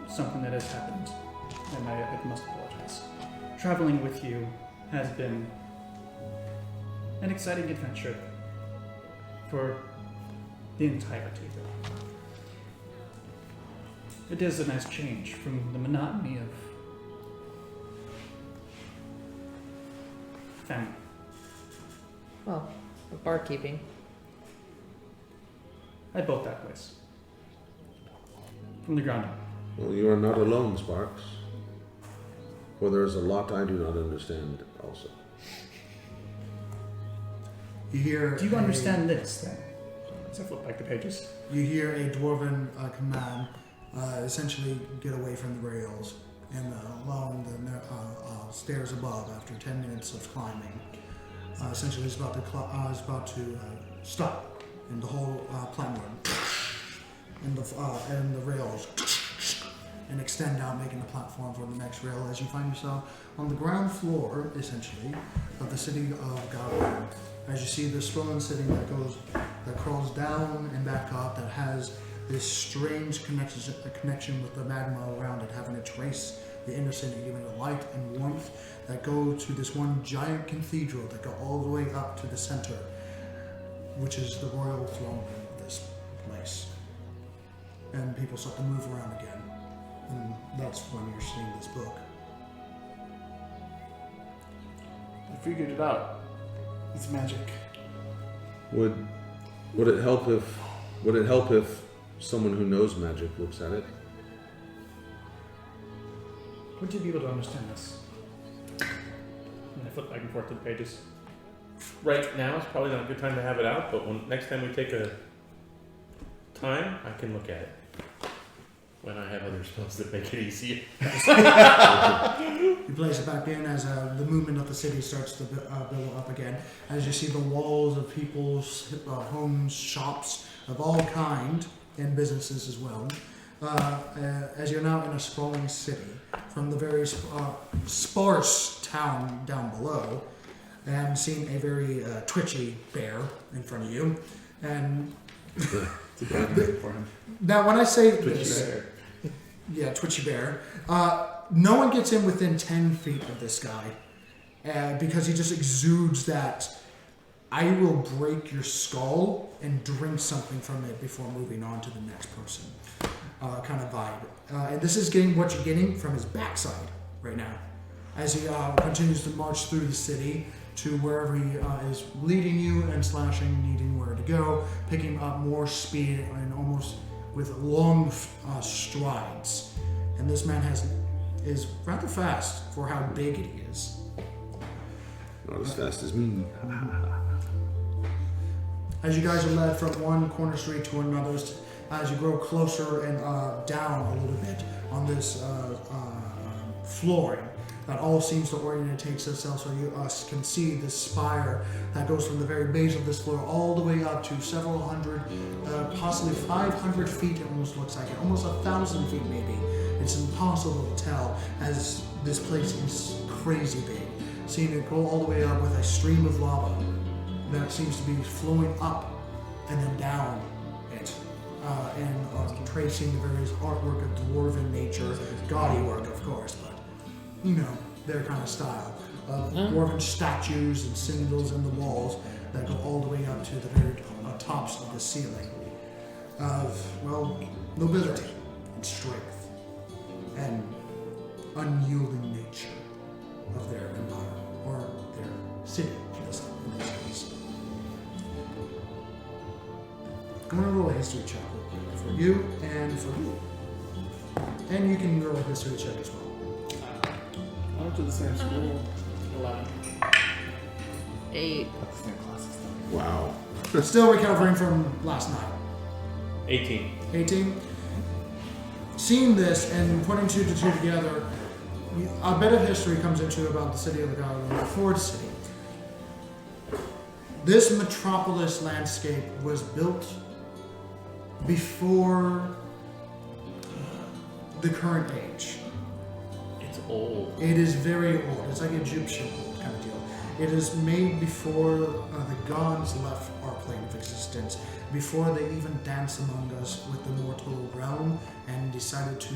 something that has happened, and I must apologize. Traveling with you has been an exciting adventure for the entirety of it. It is a nice change from the monotony of family. Well, barkeeping. I built that place. From the ground up. Well, you are not alone, Sparks. For there is a lot I do not understand also. You hear. Do you understand this then? As I flip back the pages. You hear a dwarven command, essentially get away from the rails and along the stairs above after 10 minutes of climbing. Essentially, it's about to stop and the whole platform, and the rails, and extend out, making the platform for the next rail as you find yourself on the ground floor, essentially, of the city of Gawain. As you see the sprawling city that crawls down and back up, that has this strange connection with the magma around it, having to trace the inner city, giving it light and warmth, that go to this one giant cathedral that go all the way up to the center, which is the royal throne room of this place. And people start to move around again. And that's when you're seeing this book. I figured it out. It's magic. Would it help if someone who knows magic looks at it? Would you be able to understand this? And I flip back and forth to the pages. Right now is probably not a good time to have it out, but next time we take a time, I can look at it. When I have other spells that make it easier. You place it back in as the movement of the city starts to build up again. As you see the walls of people's homes, shops of all kind, and businesses as well. As you're now in a sprawling city, from the very sparse town down below, and seeing a very twitchy bear in front of you. And It's a bad name for him. now when I say Twitchy this, bear. yeah, twitchy bear, no one gets in within 10 feet of this guy because he just exudes that I will break your skull and drink something from it before moving on to the next person kind of vibe. And this is getting what you're getting from his backside right now as he continues to march through the city to wherever he is leading you and slashing, needing where to go, picking up more speed and almost with long strides. And this man is rather fast for how big he is. Not as fast as me. As you guys are led from one corner street to another, as you grow closer and down a little bit on this flooring, that all seems to orientate itself so you can see this spire that goes from the very base of this floor all the way up to several hundred, possibly 500 feet. It almost looks like it, almost 1,000 feet maybe. It's impossible to tell as this place is crazy big. Seeing it go all the way up with a stream of lava that seems to be flowing up and then down it, and tracing the various artwork of dwarven nature, gaudy work of course, but you know, their kind of style of dwarven statues and symbols in the walls that go all the way up to the very tops of the ceiling of, well, nobility and strength and unyielding nature of their empire or their city in this case. I'm going to roll a history check real quick for you and for you. And you can roll a history check as well. I went to the same school. 11. 8. Got the same classes. Wow. Still recovering from last night. 18. 18. Seeing this and putting 2 to 2 together, a bit of history comes into about the city of the God, the Ford City. This metropolis landscape was built before the current age. It's old. It is very old. It's like Egyptian old kind of deal. It is made before the gods left our plane of existence, before they even danced among us with the mortal realm and decided to...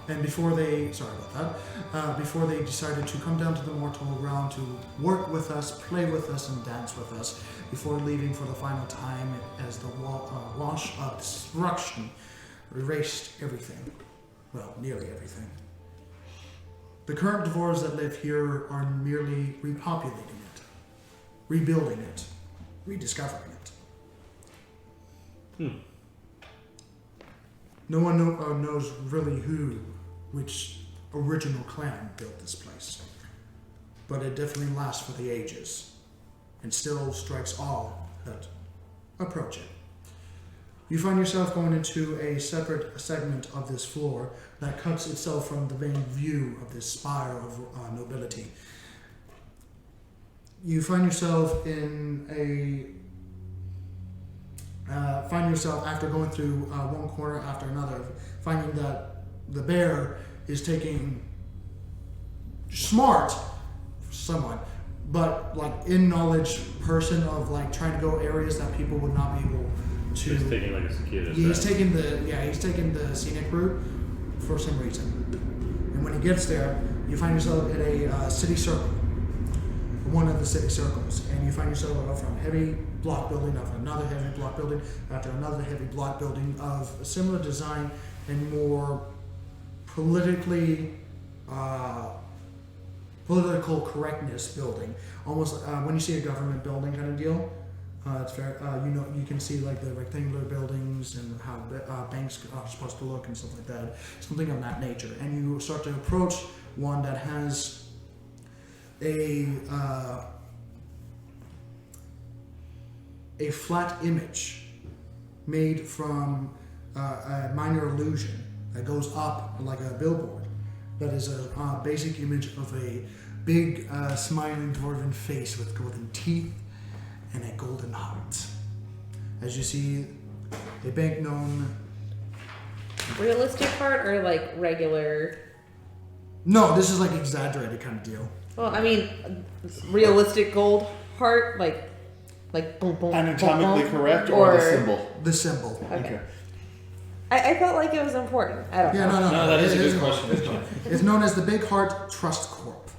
And before they, sorry about that, before they decided to come down to the mortal realm to work with us, play with us, and dance with us, before leaving for the final time as the wash of destruction erased everything. Well, nearly everything. The current dwarves that live here are merely repopulating it, rebuilding it, rediscovering it. No one knows really which original clan built this place. But it definitely lasts for the ages and still strikes all that approach it. You find yourself going into a separate segment of this floor that cuts itself from the main view of this spire of nobility. You find yourself after going through one corner after another, finding that the bear is taking smart, somewhat, but like in knowledge person of like trying to go areas that people would not be able to. He's taking like a cicada. He's taking the scenic route for some reason. And when he gets there, you find yourself at a city circle, one of the city circles, and you find yourself from heavy block building after another heavy block building after another heavy block building of a similar design and more politically political correctness building. Almost when you see a government building kind of deal, it's fair. You can see like the rectangular buildings and how banks are supposed to look and stuff like that. Something of that nature. And you start to approach one that has a flat image made from a minor illusion that goes up like a billboard. That is a basic image of a big smiling dwarven face with golden teeth and a golden heart. As you see, a bank known... Realistic heart or like regular? No, this is like exaggerated kind of deal. Well, I mean, realistic gold heart, like boom, boom. Anatomically boom, correct or the symbol? The symbol. Okay. I felt like it was important. I don't know. No, that is a good question. It's known as the Big Heart Trust Corp.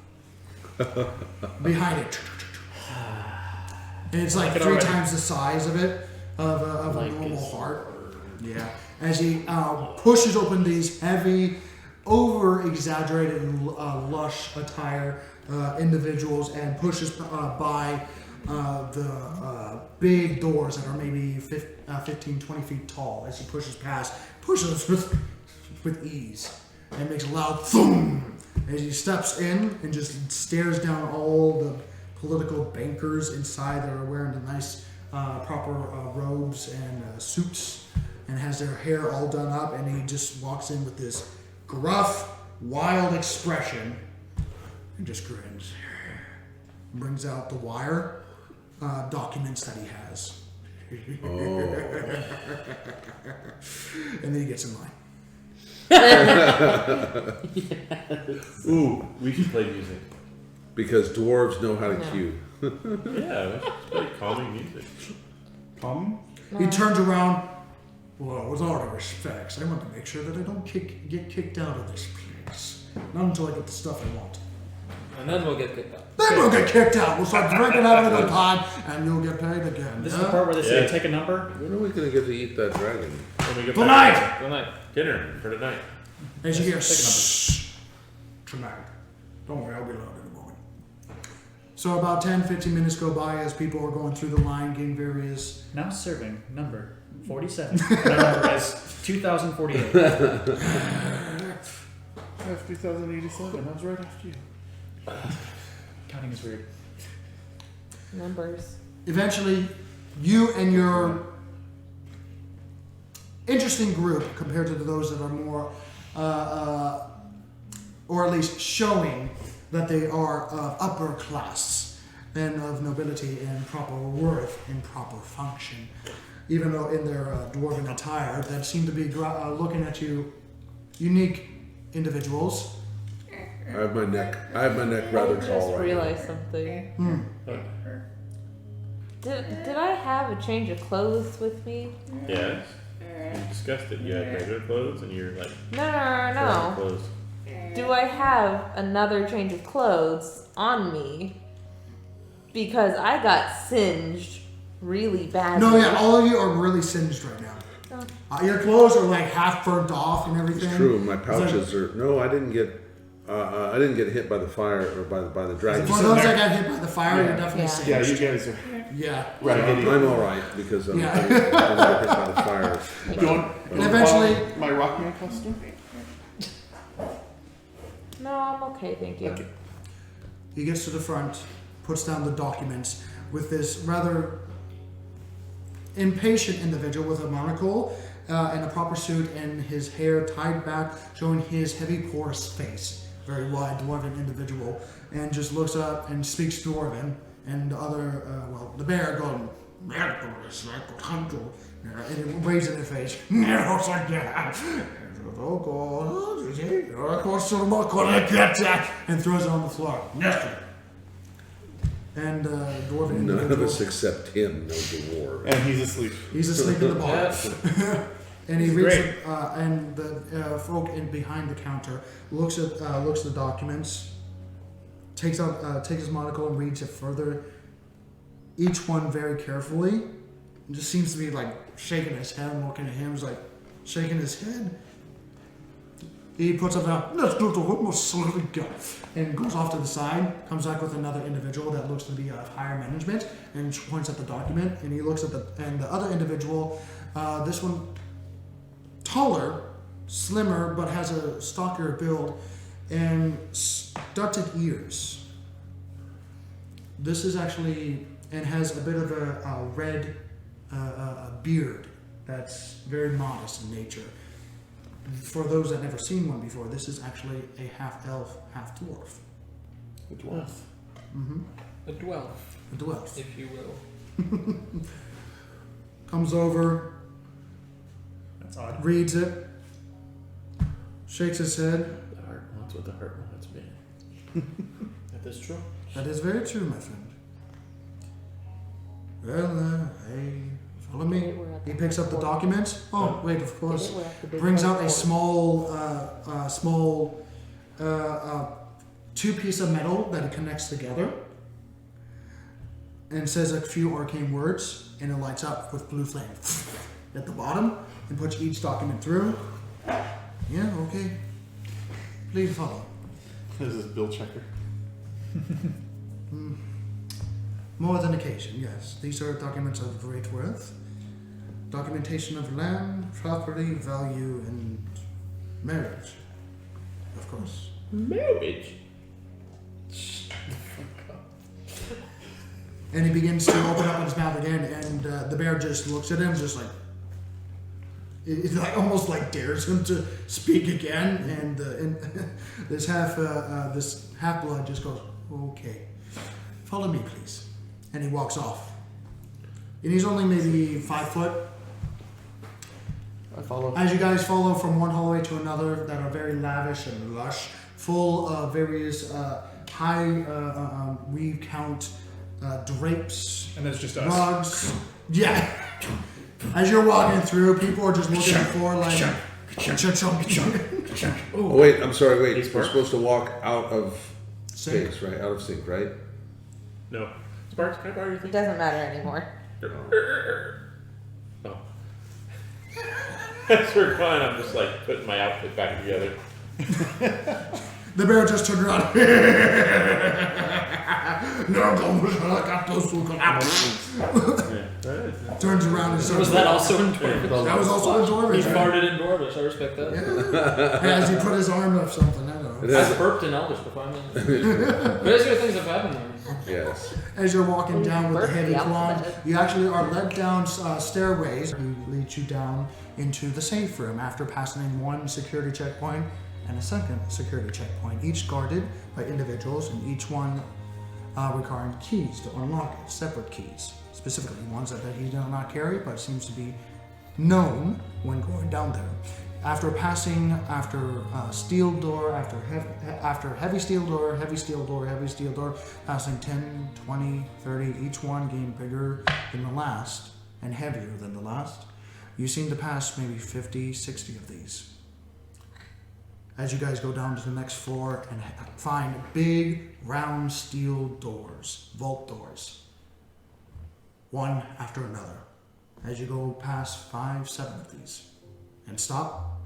Behind it. And it's like 3 times the size of it, of a normal heart. Yeah. As he pushes open these heavy, over-exaggerated, lush attire individuals and pushes by the big doors that are maybe 15, 20 feet tall. As he pushes past, pushes with ease and makes a loud thump as he steps in and just stares down all the political bankers inside that are wearing the nice proper robes and suits and has their hair all done up, and he just walks in with this gruff, wild expression and just grins. Brings out the wire documents that he has. And then he gets in line. Yes. Ooh, we should play music. Because dwarves know how to cue. Yeah, we should play calming music. Calm? He turns around. Well, with all due respects, I want to make sure that I don't get kicked out of this place. Not until I get the stuff I want. And then we'll get kicked out. Then we'll get kicked out. We'll start drinking, having a good time, and you'll get paid again. This is the part where they say take a number. When are we going to get to eat that dragon? When we get Tonight! back, dinner for tonight. As you hear, shh, tonight. Don't worry, I'll be loud in a moment. So about 10, 15 minutes go by as people are going through the line, getting various... Now serving number 47. My number is 2048. I have 3087. I was right after you. Counting is weird. Numbers. Eventually, you and your interesting group, compared to those that are more, or at least showing that they are of upper class and of nobility and proper worth and proper function, even though in their dwarven attire that seem to be looking at you, unique individuals. I have my neck rather I tall just right realized something. Did I have a change of clothes with me? Yes. We discussed it. You had regular clothes and you're like No. clothes. Do I have another change of clothes on me? Because I got singed really badly. No, yeah, all of you are really singed right now. Your clothes are like half burnt off and everything. It's true. My pouches are. No, I didn't get hit by the fire or by the dragon. For those that got hit by the fire, you're definitely singed. Yeah, you guys are. Yeah. Right. I'm all right because I'm Yeah. I didn't get hit by the fire. And eventually, my Rockman costume. No, I'm okay, thank you. okay. He gets to the front, puts down the documents with this rather impatient individual with a monocle and a proper suit and his hair tied back, showing his heavy, porous face. Very wide, dwarven individual, and just looks up and speaks dwarven. And the other, the bear going, and it waves in his face. And throws it on the floor. And dwarven None of individual. us except him know the war. And he's asleep. He's asleep in the bar. And he reads Great. it, and the folk behind the counter looks at the documents, takes his monocle and reads it further, each one very carefully, and just seems to be like shaking his head and looking at him, he's like shaking his head. He puts up now, let's do the almost and goes off to the side, comes back with another individual that looks to be of higher management, and points at the document, and he looks at the other individual, this one taller, slimmer, but has a stockier build and stunted ears. This is actually, and has a bit of a red beard that's very modest in nature. For those that never seen one before, this is actually a half-elf, half-dwarf. A dwarf. Mm-hmm. A dwelf, A dwarf. if you will. Comes over, That's odd. reads it, shakes his head. The heart wants what the heart wants, man. That is true. That is very true, my friend. Well, hey, follow me. He picks up the documents. Oh, wait, of course. Brings out a small two-piece of metal that he connects together, and says a few arcane words, and it lights up with blue flame at the bottom, and puts each document through. Yeah, okay. Please follow. This is Bill Checker. More than occasion, yes. These are documents of great worth. Documentation of land, property, value, and marriage. Of course. Marriage. And he begins to open up his mouth again, and the bear just looks at him, just like, it like almost like dares him to speak again. And this half blood just goes, okay, follow me, please. And he walks off. And he's only maybe 5 foot. I follow. As you guys follow from one hallway to another that are very lavish and lush, full of various high weave count drapes, And that's just us. rugs. Yeah. As you're walking through, people are just looking for like. Oh wait, I'm sorry. Wait, Hey, we're Spark. supposed to walk out of Sync. space, right? Out of sync, right? No. Sparks, can I borrow your It thing? doesn't matter anymore. Oh. As we're going, I'm just like putting my outfit back together. The bear just turned around. Turns around and starts. Was that also in Dwarvish? That was also a He dwarvish. farted in Dwarvish. I respect that. Yeah. As he put his arm up something, I don't It know. I has- burped in Elvish before I met him. Various good things have happened there. Yes. As you're walking down with the Burp heavy the clog, alphabet. you actually are led down stairways. He leads you down into the safe room after passing one security checkpoint and a second security checkpoint, each guarded by individuals and each one requiring keys to unlock it, separate keys, specifically ones that he does not carry but seems to be known when going down there. After passing steel door, after heavy steel door, heavy steel door, heavy steel door, passing 10, 20, 30, each one getting bigger than the last and heavier than the last, you seem to pass maybe 50, 60 of these. As you guys go down to the next floor and find big round steel doors, vault doors, one after another. As you go past 5, 7 of these. And stop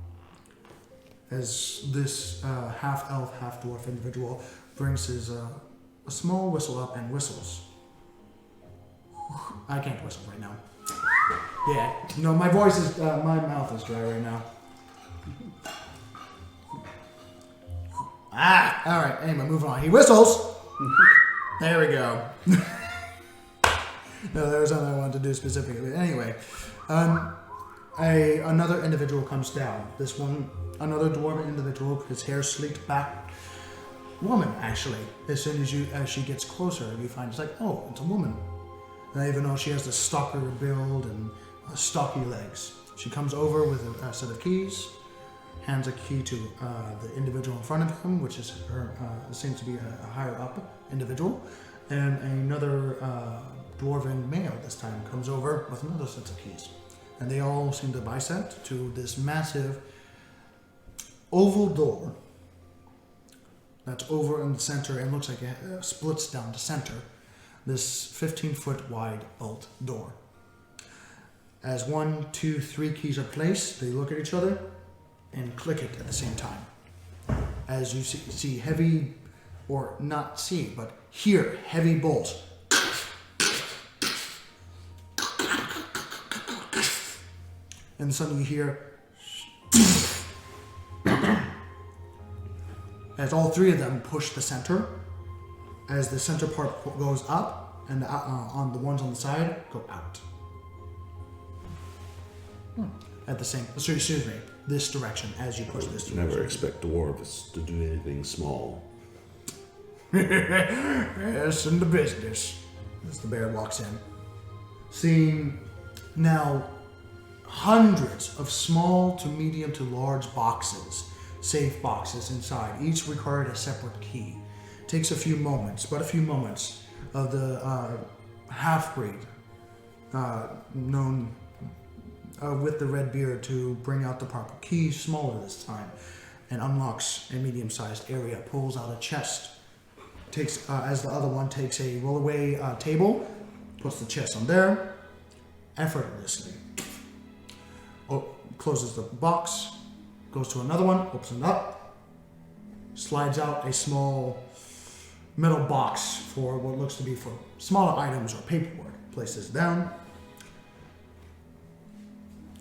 as this half-elf, half-dwarf individual brings his a small whistle up and whistles. I can't whistle right now. Yeah, no, my voice is, my mouth is dry right now. All right, anyway, moving on. He whistles. There we go. No, there was something I wanted to do specifically. Anyway, another individual comes down. This one, another dwarven individual, his hair sleeked back. Woman, actually. As soon as she gets closer, you find it's like, oh, it's a woman. And even though she has the stalker build and stocky legs, she comes over with a set of keys, hands a key to the individual in front of him, which is her, seems to be a higher up individual, and another dwarven male this time comes over with another set of keys, and they all seem to bisect to this massive oval door that's over in the center and looks like it splits down the center. This 15-foot wide bolt door. As 1, 2, 3 keys are placed, they look at each other and click it at the same time. As you see heavy, or not see, but hear heavy bolts. And suddenly you hear as all 3 of them push the center. As the center part goes up, and on the ones on the side go out. At the same, excuse me, this direction as you push this direction. Never expect dwarves to do anything small. Yes, in the business. As the bear walks in. Seeing now hundreds of small to medium to large boxes, safe boxes inside, each required a separate key. Takes a few moments, of the half-breed known with the red beard to bring out the proper key, smaller this time, and unlocks a medium-sized area, pulls out a chest, takes as the other one takes a roll-away table, puts the chest on there, effortlessly. Closes the box, goes to another one, opens it up, slides out a small metal box for what looks to be for smaller items or paperwork, places it down,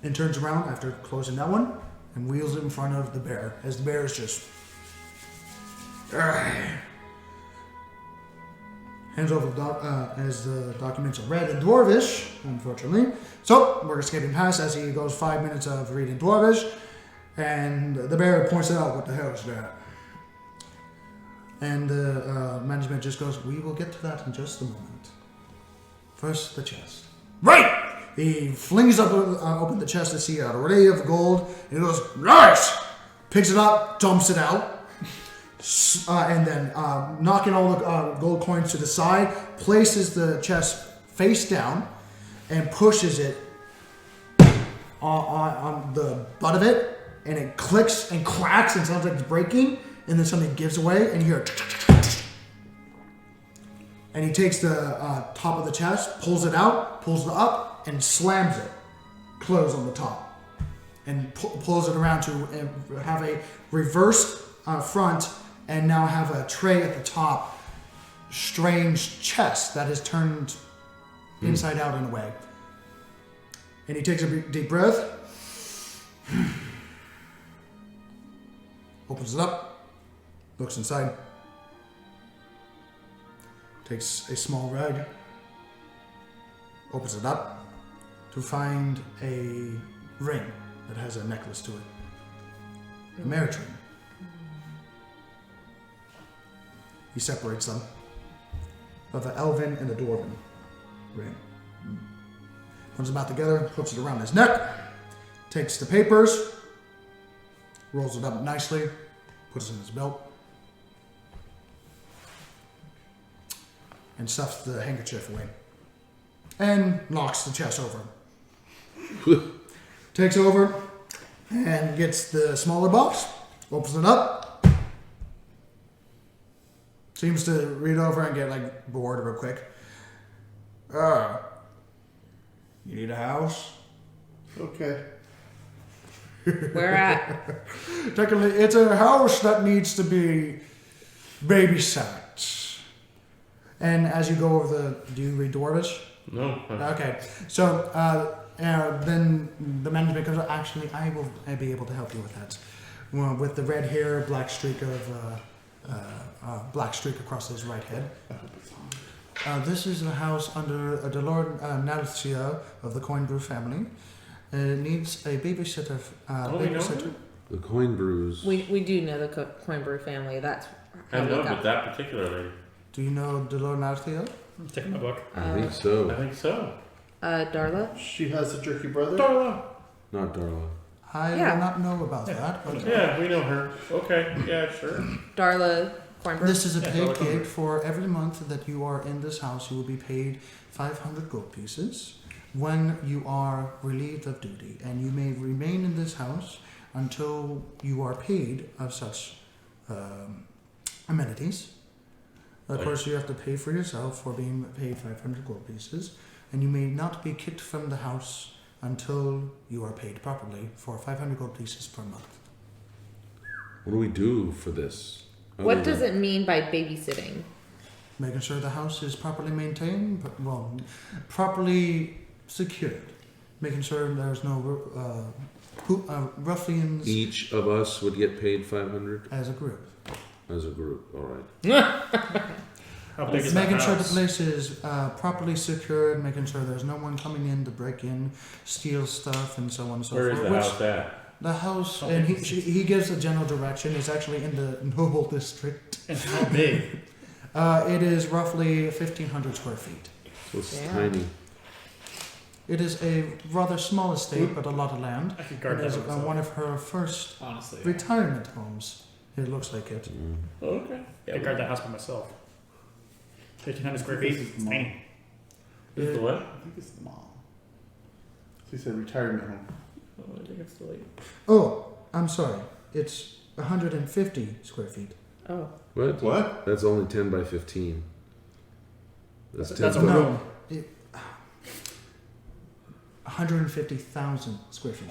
and turns around after closing that one and wheels it in front of the bear, as the bear is just hands over as the documents are read in Dwarvish, unfortunately. So we're skipping past as he goes 5 minutes of reading Dwarvish, and the bear points out, what the hell is that? And the management just goes, we will get to that in just a moment. First, the chest. Right! He flings up open the chest to see an array of gold, and he goes, nice! Picks it up, dumps it out, and then knocking all the gold coins to the side, places the chest face down, and pushes it on the butt of it, and it clicks and cracks and sounds like it's breaking, and then something gives away, and you hear and he takes the top of the chest, pulls it out, pulls it up, and slams it closed on the top, and pulls it around to have a reversed front, and now have a tray at the top, strange chest that is turned inside out in a way. And he takes a deep breath, opens it up, looks inside, takes a small rag, opens it up to find a ring that has a necklace to it. A marriage ring. He separates them of an elven and a dwarven ring. Puts them out together, puts it around his neck, takes the papers, rolls it up nicely, puts it in his belt, and stuffs the handkerchief away. And locks the chest over. Takes over and gets the smaller box, opens it up, seems to read over and get like bored real quick. You need a house? Okay. Where at? Technically, it's a house that needs to be babysat. And as you go over do you read Dwarvish? No. Okay. So then the management comes, actually, I'll be able to help you with that. Well, with the red hair, black streak across his right head. This is a house under the Lord Nalcia of the Coinbrew family. It needs a babysitter. Babysitter. The coin brews. We do know the Coinbrew family. That's how I we know, got. but that particular lady. Do you know the Lord Nalcia? I'm taking my book. I think so. I think so. Darla. She has a jerky brother. Darla. Not Darla. I Yeah. do not know about that, but Yeah, we know her. Okay, yeah, sure. Darla Coinbrew. this is a Yeah, paid Darla Coinbrew. gig for every month that you are in this house. You will be paid 500 gold pieces when you are relieved of duty, and you may remain in this house until you are paid of such amenities. Of Right. course, you have to pay for yourself for being paid 500 gold pieces, and you may not be kicked from the house until you are paid properly for 500 gold pieces per month. What do we do for this? What Other does than- it mean by babysitting? Making sure the house is properly maintained, properly secured. Making sure there's no ruffians Each of us would get paid 500 as a group. as a group. All right. How big is Making that sure the house? place is properly secured, making sure there's no one coming in to break in, steal stuff, and so on and so Where is forth. the Which- house at? The house, and he gives a general direction, is actually in the Noble District. And how big? It is roughly 1,500 square feet. So it's Yeah. tiny. It is a rather small estate, but a lot of land. I could guard It that is myself. one of her first Honestly. retirement homes. It looks like it. Okay. I could guard that house by myself. 1,500 square feet. This is It's tiny. This is the what? I think it's the mom. She said retirement home. Oh, I think it's the lady. Oh, I'm sorry. It's 150 square feet. Oh. What? What? That's only 10 by 15. That's 10 That's a by No. room. 150,000 square feet.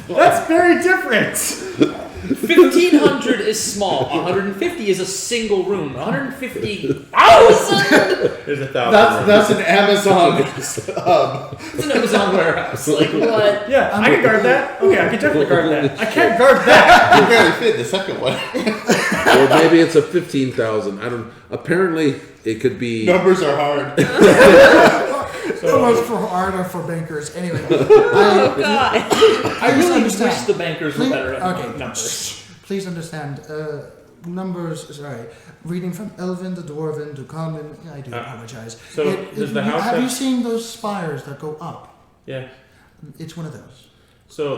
That's very different. 1,500 is small. 150 is a single room. 150,000 There's 1,000. That's an Amazon hub. It's an Amazon warehouse. Like what? Yeah, I can guard that. Okay, I can definitely guard that. I can't guard that. You barely fit the second one. Or maybe it's a 15,000. I don't. Apparently, it could be. Numbers are hard. It was for art or for bankers. Anyway, Oh God. I really understand. wish the bankers were better at Okay. numbers. Please understand. Numbers. Sorry. Reading from Elven to Dwarven to Common. I do apologize. So does the house have you have- seen those spires that go up? Yeah. It's one of those. So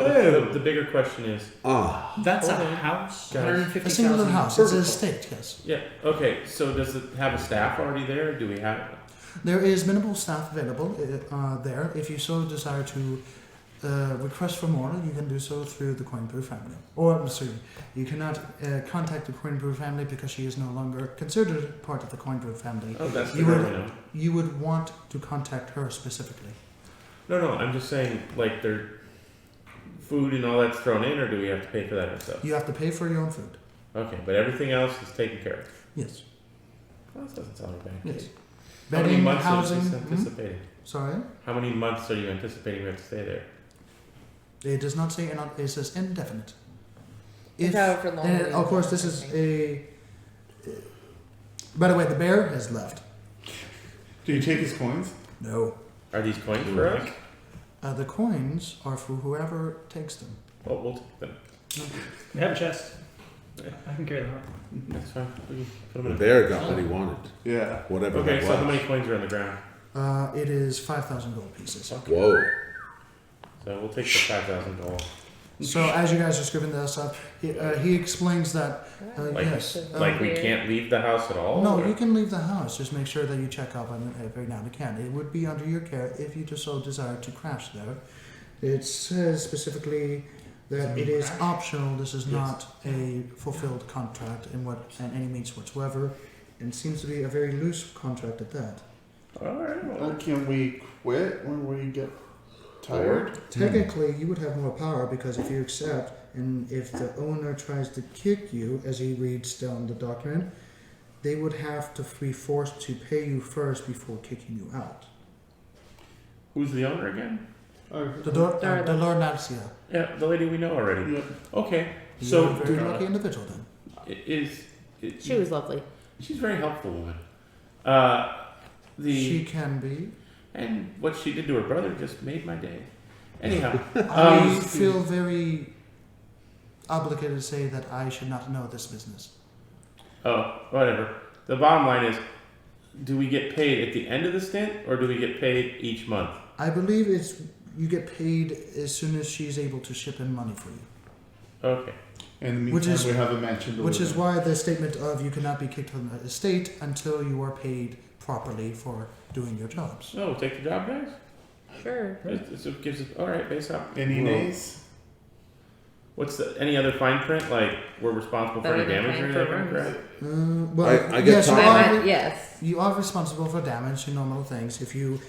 the bigger question is, That's Hold a on. house. A 150,000. singular house. It's an Vertical. estate. Yes. yeah, okay. So does it have a staff already there? Do we have? There is minimal staff available there. If you so desire to request for more, you can do so through the Coinbrew family. Or, I'm sorry, you cannot contact the Coinbrew family because she is no longer considered part of the Coinbrew family. Oh, that's the You girl would- we know. You would want to contact her specifically. No, I'm just saying, like, their food and all that's thrown in, or do we have to pay for that ourselves? You have to pay for your own food. Okay, but everything else is taken care of. Yes. Well, that doesn't sound like bad. Yes. How many Bedding, months housing. is this anticipating? Sorry? How many months are you anticipating we have to stay there? It does not say, it says indefinite. It's however long and it of is, course, this I is think. by the way, the bear has left. Do you take his coins? No. Are these coins for us? The coins are for whoever takes them. Oh, we'll take them. We have a chest. I can carry them. That's fine. We can put them The in. bear got what he wanted. Yeah. Whatever Okay, that so was. how many coins are on the ground? It is 5,000 gold pieces. Whoa. So we'll take the 5,000 gold. So as you guys are scribbling this up, he explains that Like- yes, Like we can't leave the house at all? no, or- you can leave the house. Just make sure that you check up on it every now and again. It would be under your care if you just so desire to crash there. It says specifically that it is optional. This is not a fulfilled contract in any means whatsoever, and seems to be a very loose contract at that. Alright, well. Can we quit when we get tired? Technically, you would have more power because if you accept, and if the owner tries to kick you, as he reads down the document, they would have to be forced to pay you first before kicking you out. Who's the owner again? The Lord Narcia. Yeah, the lady we know already. Yeah. Okay, You're so a very lucky individual then. is She was lovely. she's a very helpful woman. She can be. And what she did to her brother just made my day. Anyhow, I feel very obligated to say that I should not know this business. oh, whatever. The bottom line is, do we get paid at the end of the stint, or do we get paid each month? I believe you get paid as soon as she's able to ship in money for you. Okay. In the Which meantime, is- we have a mansion to Which live is in. why the statement of you cannot be kicked from the estate until you are paid properly for doing your jobs. Oh, take the job, guys? Sure. It gives us, alright, base up. Any Well, nays? What's any other fine print? Like, we're responsible for Better any than damage or paying for anything, rooms. correct? Well, I get yes, top- Yes. you are responsible for damage and normal things. If you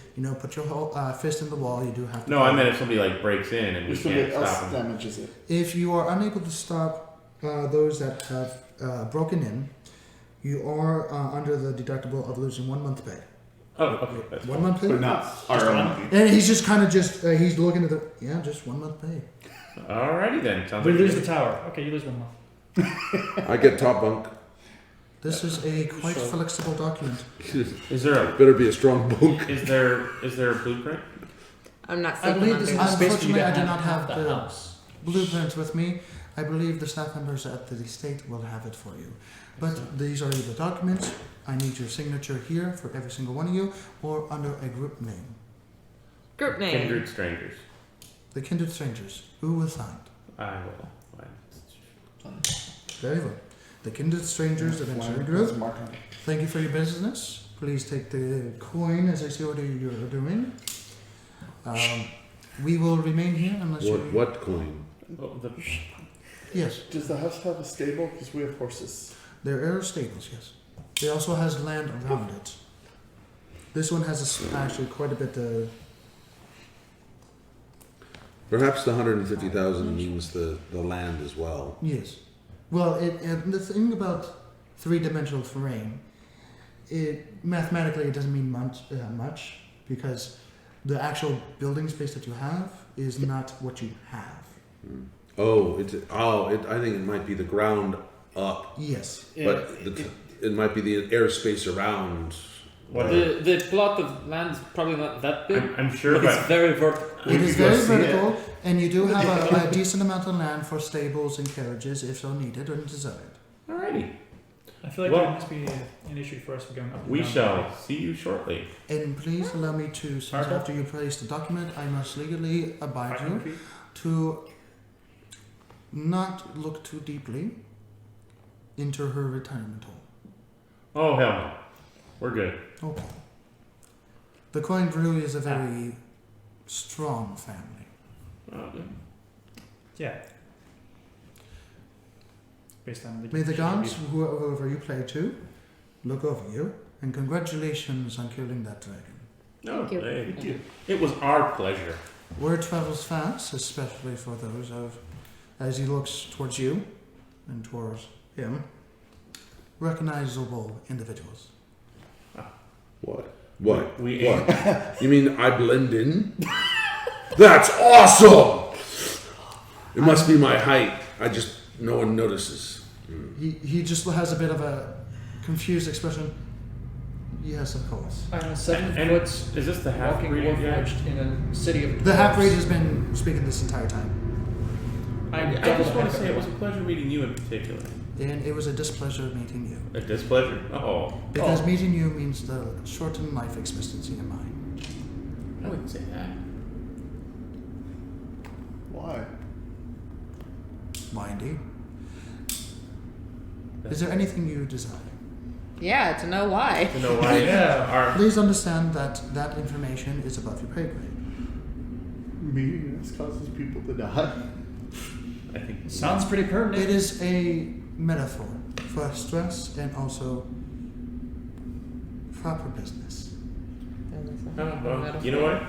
put your whole fist in the wall, you do have to. No, I meant if somebody like breaks in and we If somebody can't else stop them. damages it. If you are unable to stop those that have broken in, you are under the deductible of losing 1 month pay. Oh, okay. That's 1 month pay. But not our own money. And he's just kind of he's looking at just 1 month pay. Alrighty then. Sounds We like lose the tower. Okay, you lose 1 month. I get top bunk. This is a quite flexible document. Is there Better be a strong bunk. is there a blueprint? I'm not I sleeping believe under this is this. a space for you Unfortunately, to I do have not have the the house. blueprints with me. I believe the staff members at the estate will have it for you. But these are the documents. I need your signature here for every single one of you, or under a group name. Group name. Kyndred Strangers. The Kyndred Strangers. Who was signed? I will. Very well. The Kyndred Strangers Adventure Group. Mark on it. Thank you for your business. Please take the coin as I see what you're doing. We will remain here unless What coin? Oh, the, Yes, Does the house have a stable? Because we have horses. there are stables, yes. It also has land around it. This one has actually quite a bit Perhaps the 150,000 means the land as well. yes. Well, and the thing about three-dimensional terrain, mathematically it doesn't mean much because the actual building space that you have is not what you have. I think it might be the ground up, Yes. but it might be the airspace around. what? The plot of land is probably not that big. I'm sure but if it's I, very vertical. It is could go very see it. vertical, and you do have a decent amount of land for stables and carriages if so needed or desired. alrighty. I feel like Well- there must be an issue for us going up and We down. shall see you shortly. And please allow me to, since Pardon? after you place the document, I must legally abide 500 you feet? to not look too deeply into her retirement home. Oh hell no. We're good. Okay. The Coin Brew is a very strong family. Oh, good. Yeah. Based on the May the gods, whoever you play to, look over you, and congratulations on killing that dragon. No, Thank you. hey, it was our pleasure. Word travels fast, especially for those as he looks towards you and towards him, recognizable individuals. What? We What? You mean I blend in? That's awesome! It must be my height. No one notices. He just has a bit of a confused expression. Yes, of course. I'm a 7 And foot is this the half walking breed again? warforged in a city of The half breed dwarves. has been speaking this entire time, I'm I double just want to half say it of was a pleasure meeting you in particular. and it was a displeasure meeting you. A displeasure? Oh. Because meeting you means the shortened life expectancy in mine. I wouldn't say that. Why? Why indeed? Is there anything you desire? Yeah, to know why. To know why our Please understand that that information is above your pay grade. Meeting this causes people to die. I think Sounds pretty pertinent. It is a metaphor for stress and also proper business. Oh, well, you know what?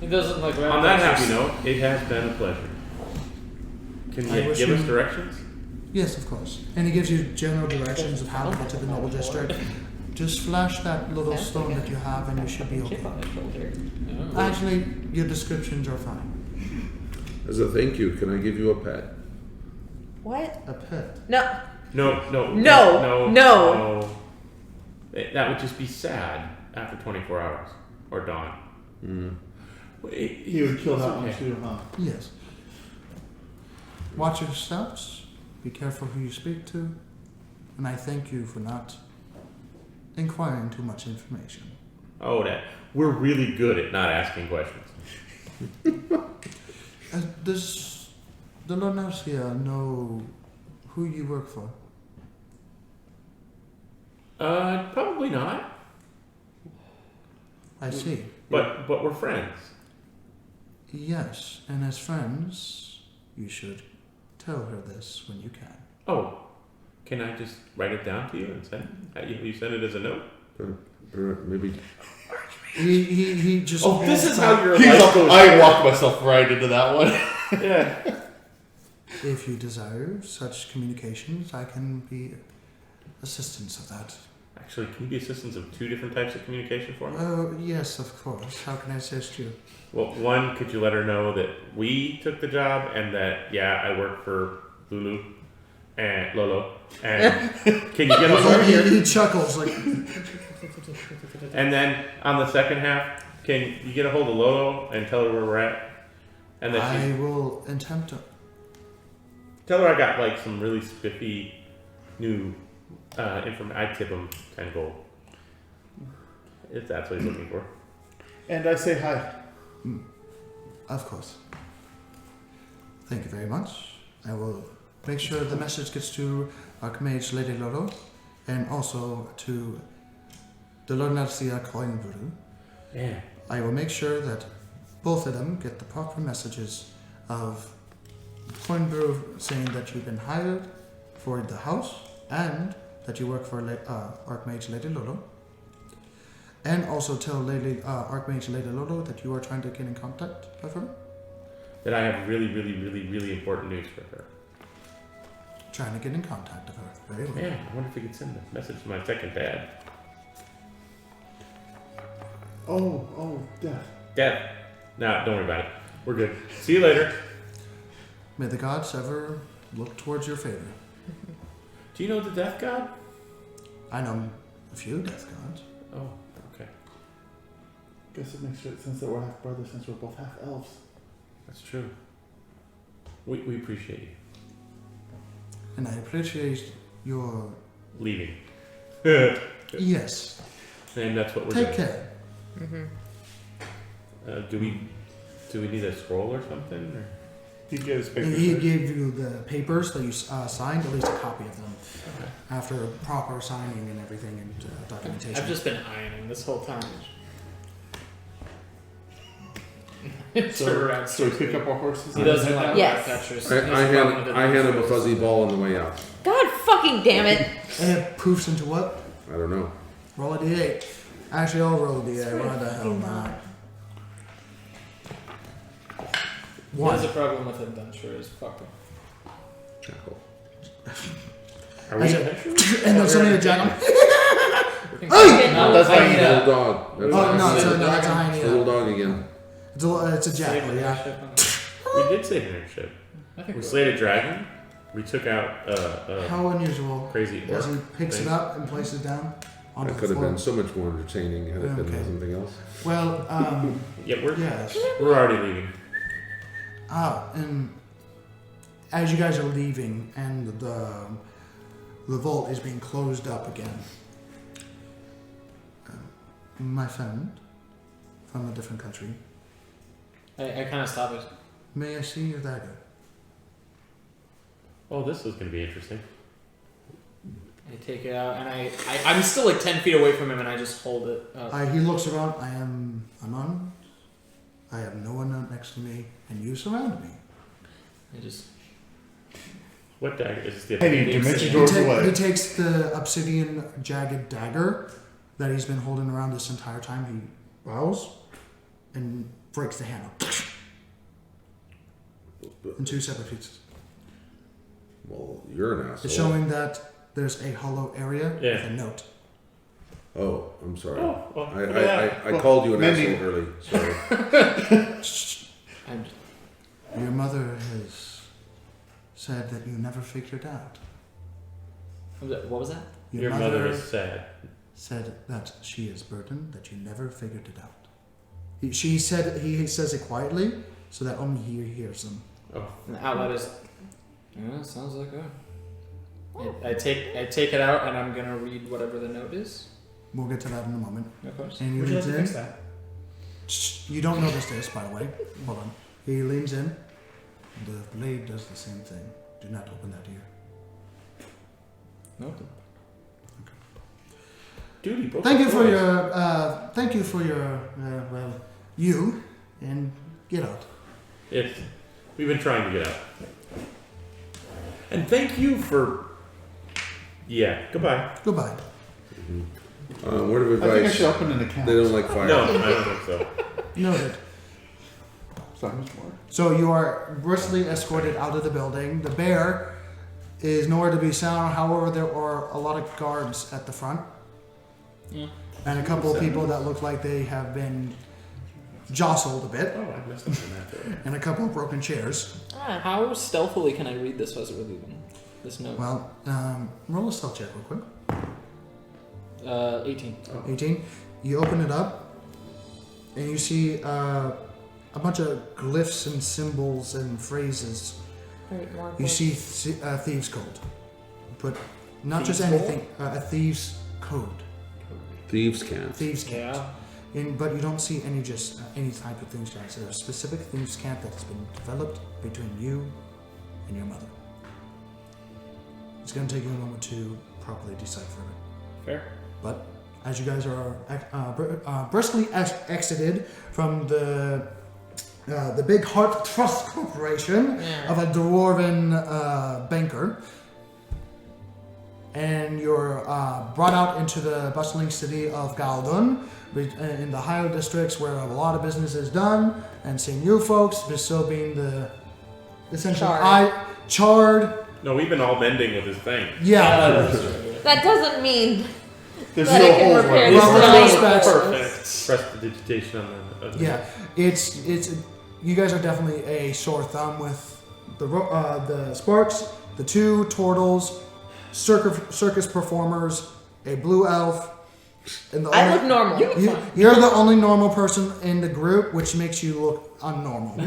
It doesn't like On that happy note, it has been a pleasure. Can I you wish give us you- directions? Yes, of course. And he gives you general directions of how to get to the Noble District. Just flash that little stone that you have and you should be okay. Chip on their shoulder. Actually, your descriptions are fine. As a thank you, can I give you a pet? What? A pet. No. No. No. That would just be sad after 24 hours or dawn. He would kill that one too, huh? Yes. Watch your steps. Be careful who you speak to. And I thank you for not inquiring too much information. Oh, we're really good at not asking questions. Does the Lord Narcia know who you work for? Probably not. I see. But we're friends. Yes, and as friends, you should tell her this when you can. Oh, can I just write it down to you and send it? You send it as a note? Maybe. He just. Oh, this is how your He's life like, goes. I walked myself right into that one. Yeah. If you desire such communications, I can be assistance of that. Actually, can you be assistants of 2 different types of communication for me? Yes, of course. How can I assist you? Well, one, could you let her know that we took the job and that, yeah, I work for Lulu and Lolo. And can you get a hold of her? He chuckles like. And then on the second half, can you get a hold of Lolo and tell her where we're at? And then I will attempt to. tell her I got like some really spiffy new information. I tip him 10 gold. If that's what he's looking for. And I say hi. Of course. Thank you very much. I will make sure the message gets to Archmage Lady Lolo and also to the Lord Narcia Coin Voodoo. Yeah. I will make sure that both of them get the proper messages of Coin Brew saying that you've been hired for the house and that you work for Archmage Lady Lolo. And also tell Archmage Lady Lolo that you are trying to get in contact with her. That I have really, really, really, really important news for her. Trying to get in contact with her. Very well. Yeah, I wonder if we could send a message to my second dad. Oh, death. Dad. Nah, don't worry about it. We're good. See you later. May the gods ever look towards your favor. Do you know the death god? I know a few death gods. Oh, okay. Guess it makes sense that we're half brothers since we're both half elves. That's true. We appreciate you. And I appreciate your... Leaving. Yes. And that's what we're Take doing. care. Do we need a scroll or something? Or? He gives And papers. he right? gave you the papers that you signed, at least a copy of them, after proper signing and everything and documentation. I've just been ironing this whole time. So we pick up our horses. He doesn't like Yes. rat catchers. I hand him a fuzzy ball on the way out. God fucking damn it! And it poofs into what? I don't know. Roll a d8. Actually, I'll roll a d8. Why the hell not? He has a problem with adventurers. Fuck him. Jackal. Are we adventurers? And then suddenly a jackal. No, that's Little dog. That's Oh, no, a sorry, no, that's a little hyena. dog again. It's a jackal, yeah. We did save an airship. We slayed a dragon. We took out a How unusual. crazy orc. As he picks thing. it up and places it down onto That the could have floor. been so much more entertaining had it been Okay. something else. Well, Yeah, yes. we're already leaving. And as you guys are leaving and the vault is being closed up again, my friend from a different country, I kind of stop it. may I see your dagger? Oh, this is going to be interesting. I take it out and I'm still like 10 feet away from him and I just hold it up. He looks around. I am unarmed. I have no one next to me, and you surround me. I just What dagger is this? The Hey, obsidian dimension thing? door. He takes the obsidian jagged dagger that he's been holding around this entire time. He bows and breaks the handle in 2 separate pieces. Well, you're an asshole. It's showing that there's a hollow area with Yeah. a note. Oh, I'm sorry. Oh, well, look at that. I called you an Mending. asshole early. Sorry. I'm Your mother has said that you never figured out. what was that? Your mother is sad. said that she is burdened, that you never figured it out. He says it quietly, so that only he hears them. Oh. And out loud is, yeah, sounds like that. I take it out and I'm gonna read whatever the note is. We'll get to that in a moment. Of course. And he Would you like leans to in. fix that? Shh, you don't notice this, by the way. Hold on. He leans in. The blade does the same thing. Do not open that ear. No. Duty. Thank you for your. Well, you, and get out. We've been trying to get out. And thank you for. Yeah. Goodbye. Goodbye. Word of I think I advice. should open an account. They don't like fire. No, I don't think so. Noted. Sorry, Mr. Moore. So you are briskly escorted out of the building. The bear is nowhere to be found. However, there are a lot of guards at the front. Yeah. And a couple of people that look like they have been jostled a bit. Oh, I messed up in that. And a couple of broken chairs. How stealthily can I read this as we're leaving? This note. Well, roll a stealth check real quick. 18. 18. You open it up, and you see a bunch of glyphs and symbols and phrases. You see thieves' code, but not just Thieves' anything. A thieves' code. Thieves can't. Thieves' cant. Yeah. But you don't see any any type of thieves' cant. There's a specific thieves' cant that has been developed between you and your mother. It's going to take you a moment to properly decipher it. Fair. But as you guys are briskly exited from the Big Heart Trust Corporation of a dwarven banker, and you're brought out into the bustling city of Galdun, in the higher districts where a lot of business is done, and seeing you folks, Bissot being the essentially charred. No, we've been all bending with this thing. Yeah. That doesn't mean There's that no I can holes repair where Well, this with knife. respect, Press the digitation on the. yeah, it's you guys are definitely a sore thumb with the Sparks, the two turtles, circus performers, a blue elf, and the I only, look normal. you're the only normal person in the group, which makes you look unnormal.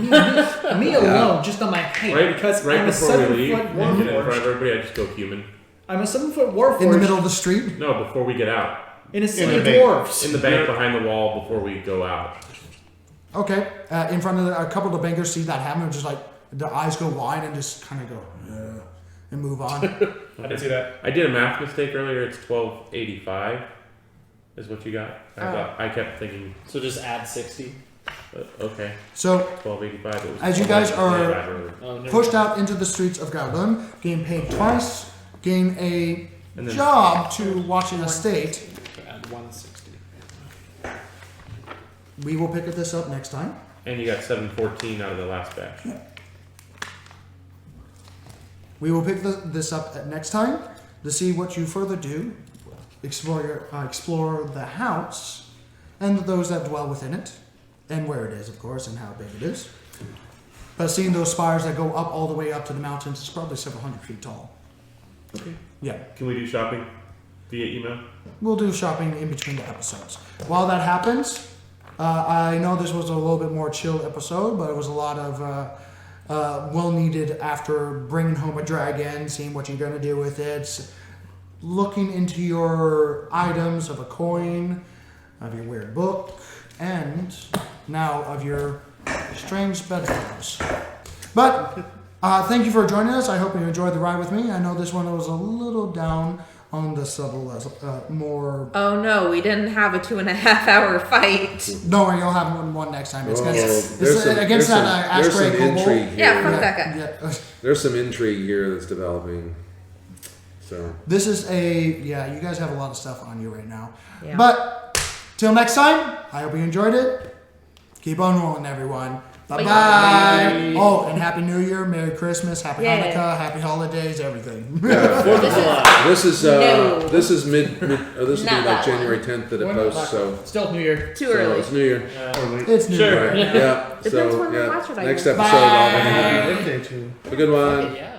Me alone, just on my height, because right I'm a before we leave, 7-foot and get in front of warforged. everybody, I just go human. I'm a 7-foot warforged In the middle of the street. No, before we get out. in a In city the of bank. dwarves. In the bank behind the wall before we go out. Okay, in front of a couple of the bankers see that happen, and just like their eyes go wide and just kind of go and move on. I didn't see that. I did a math mistake earlier. It's 1285 is what you got. I kept thinking, So just add 60. okay, So 1285. It was As you guys 1285 earlier. Oh, no. pushed out into the streets of Galdun, getting paid twice, gain a And then- job to watch an estate. So add 160. We will pick this up next time. And you got 714 out of the last batch. We will pick this up at next time to see what you further do, explore the house and those that dwell within it, and where it is, of course, and how big it is. But seeing those spires that go up all the way up to the mountains, it's probably several hundred feet tall. Okay. Yeah. Can we do shopping via email? We'll do shopping in between the episodes. While that happens, I know this was a little bit more chill episode, but it was a lot of well needed after bringing home a dragon, seeing what you're going to do with it, looking into your items of a coin, of your weird book, and now of your strange bedfellows. But thank you for joining us. I hope you enjoyed the ride with me. I know this one was a little down on the more. Oh no, we didn't have a 2.5-hour fight. Don't worry, you'll have one next time. It's against there's some Ashbray Kobold. intrigue here. Yeah, fuck that guy. Yeah. There's some intrigue here that's developing. So This is you guys have a lot of stuff on you right now. Yeah. But till next time, I hope you enjoyed it. Keep on rolling, everyone. Bye-bye. Bye. Oh, and Happy New Year, Merry Christmas, Happy Yeah. Hanukkah, Happy Holidays, everything. this is No. this is mid this will be Not like that January 10th that it When- posts. So Still New Year. Too so early. it's New Year. It's New Sure. Year. Right. Yeah. Depends So when the yeah. watch it, I Next guess. episode. Bye. I'll have Happy birthday to a good one. Yeah.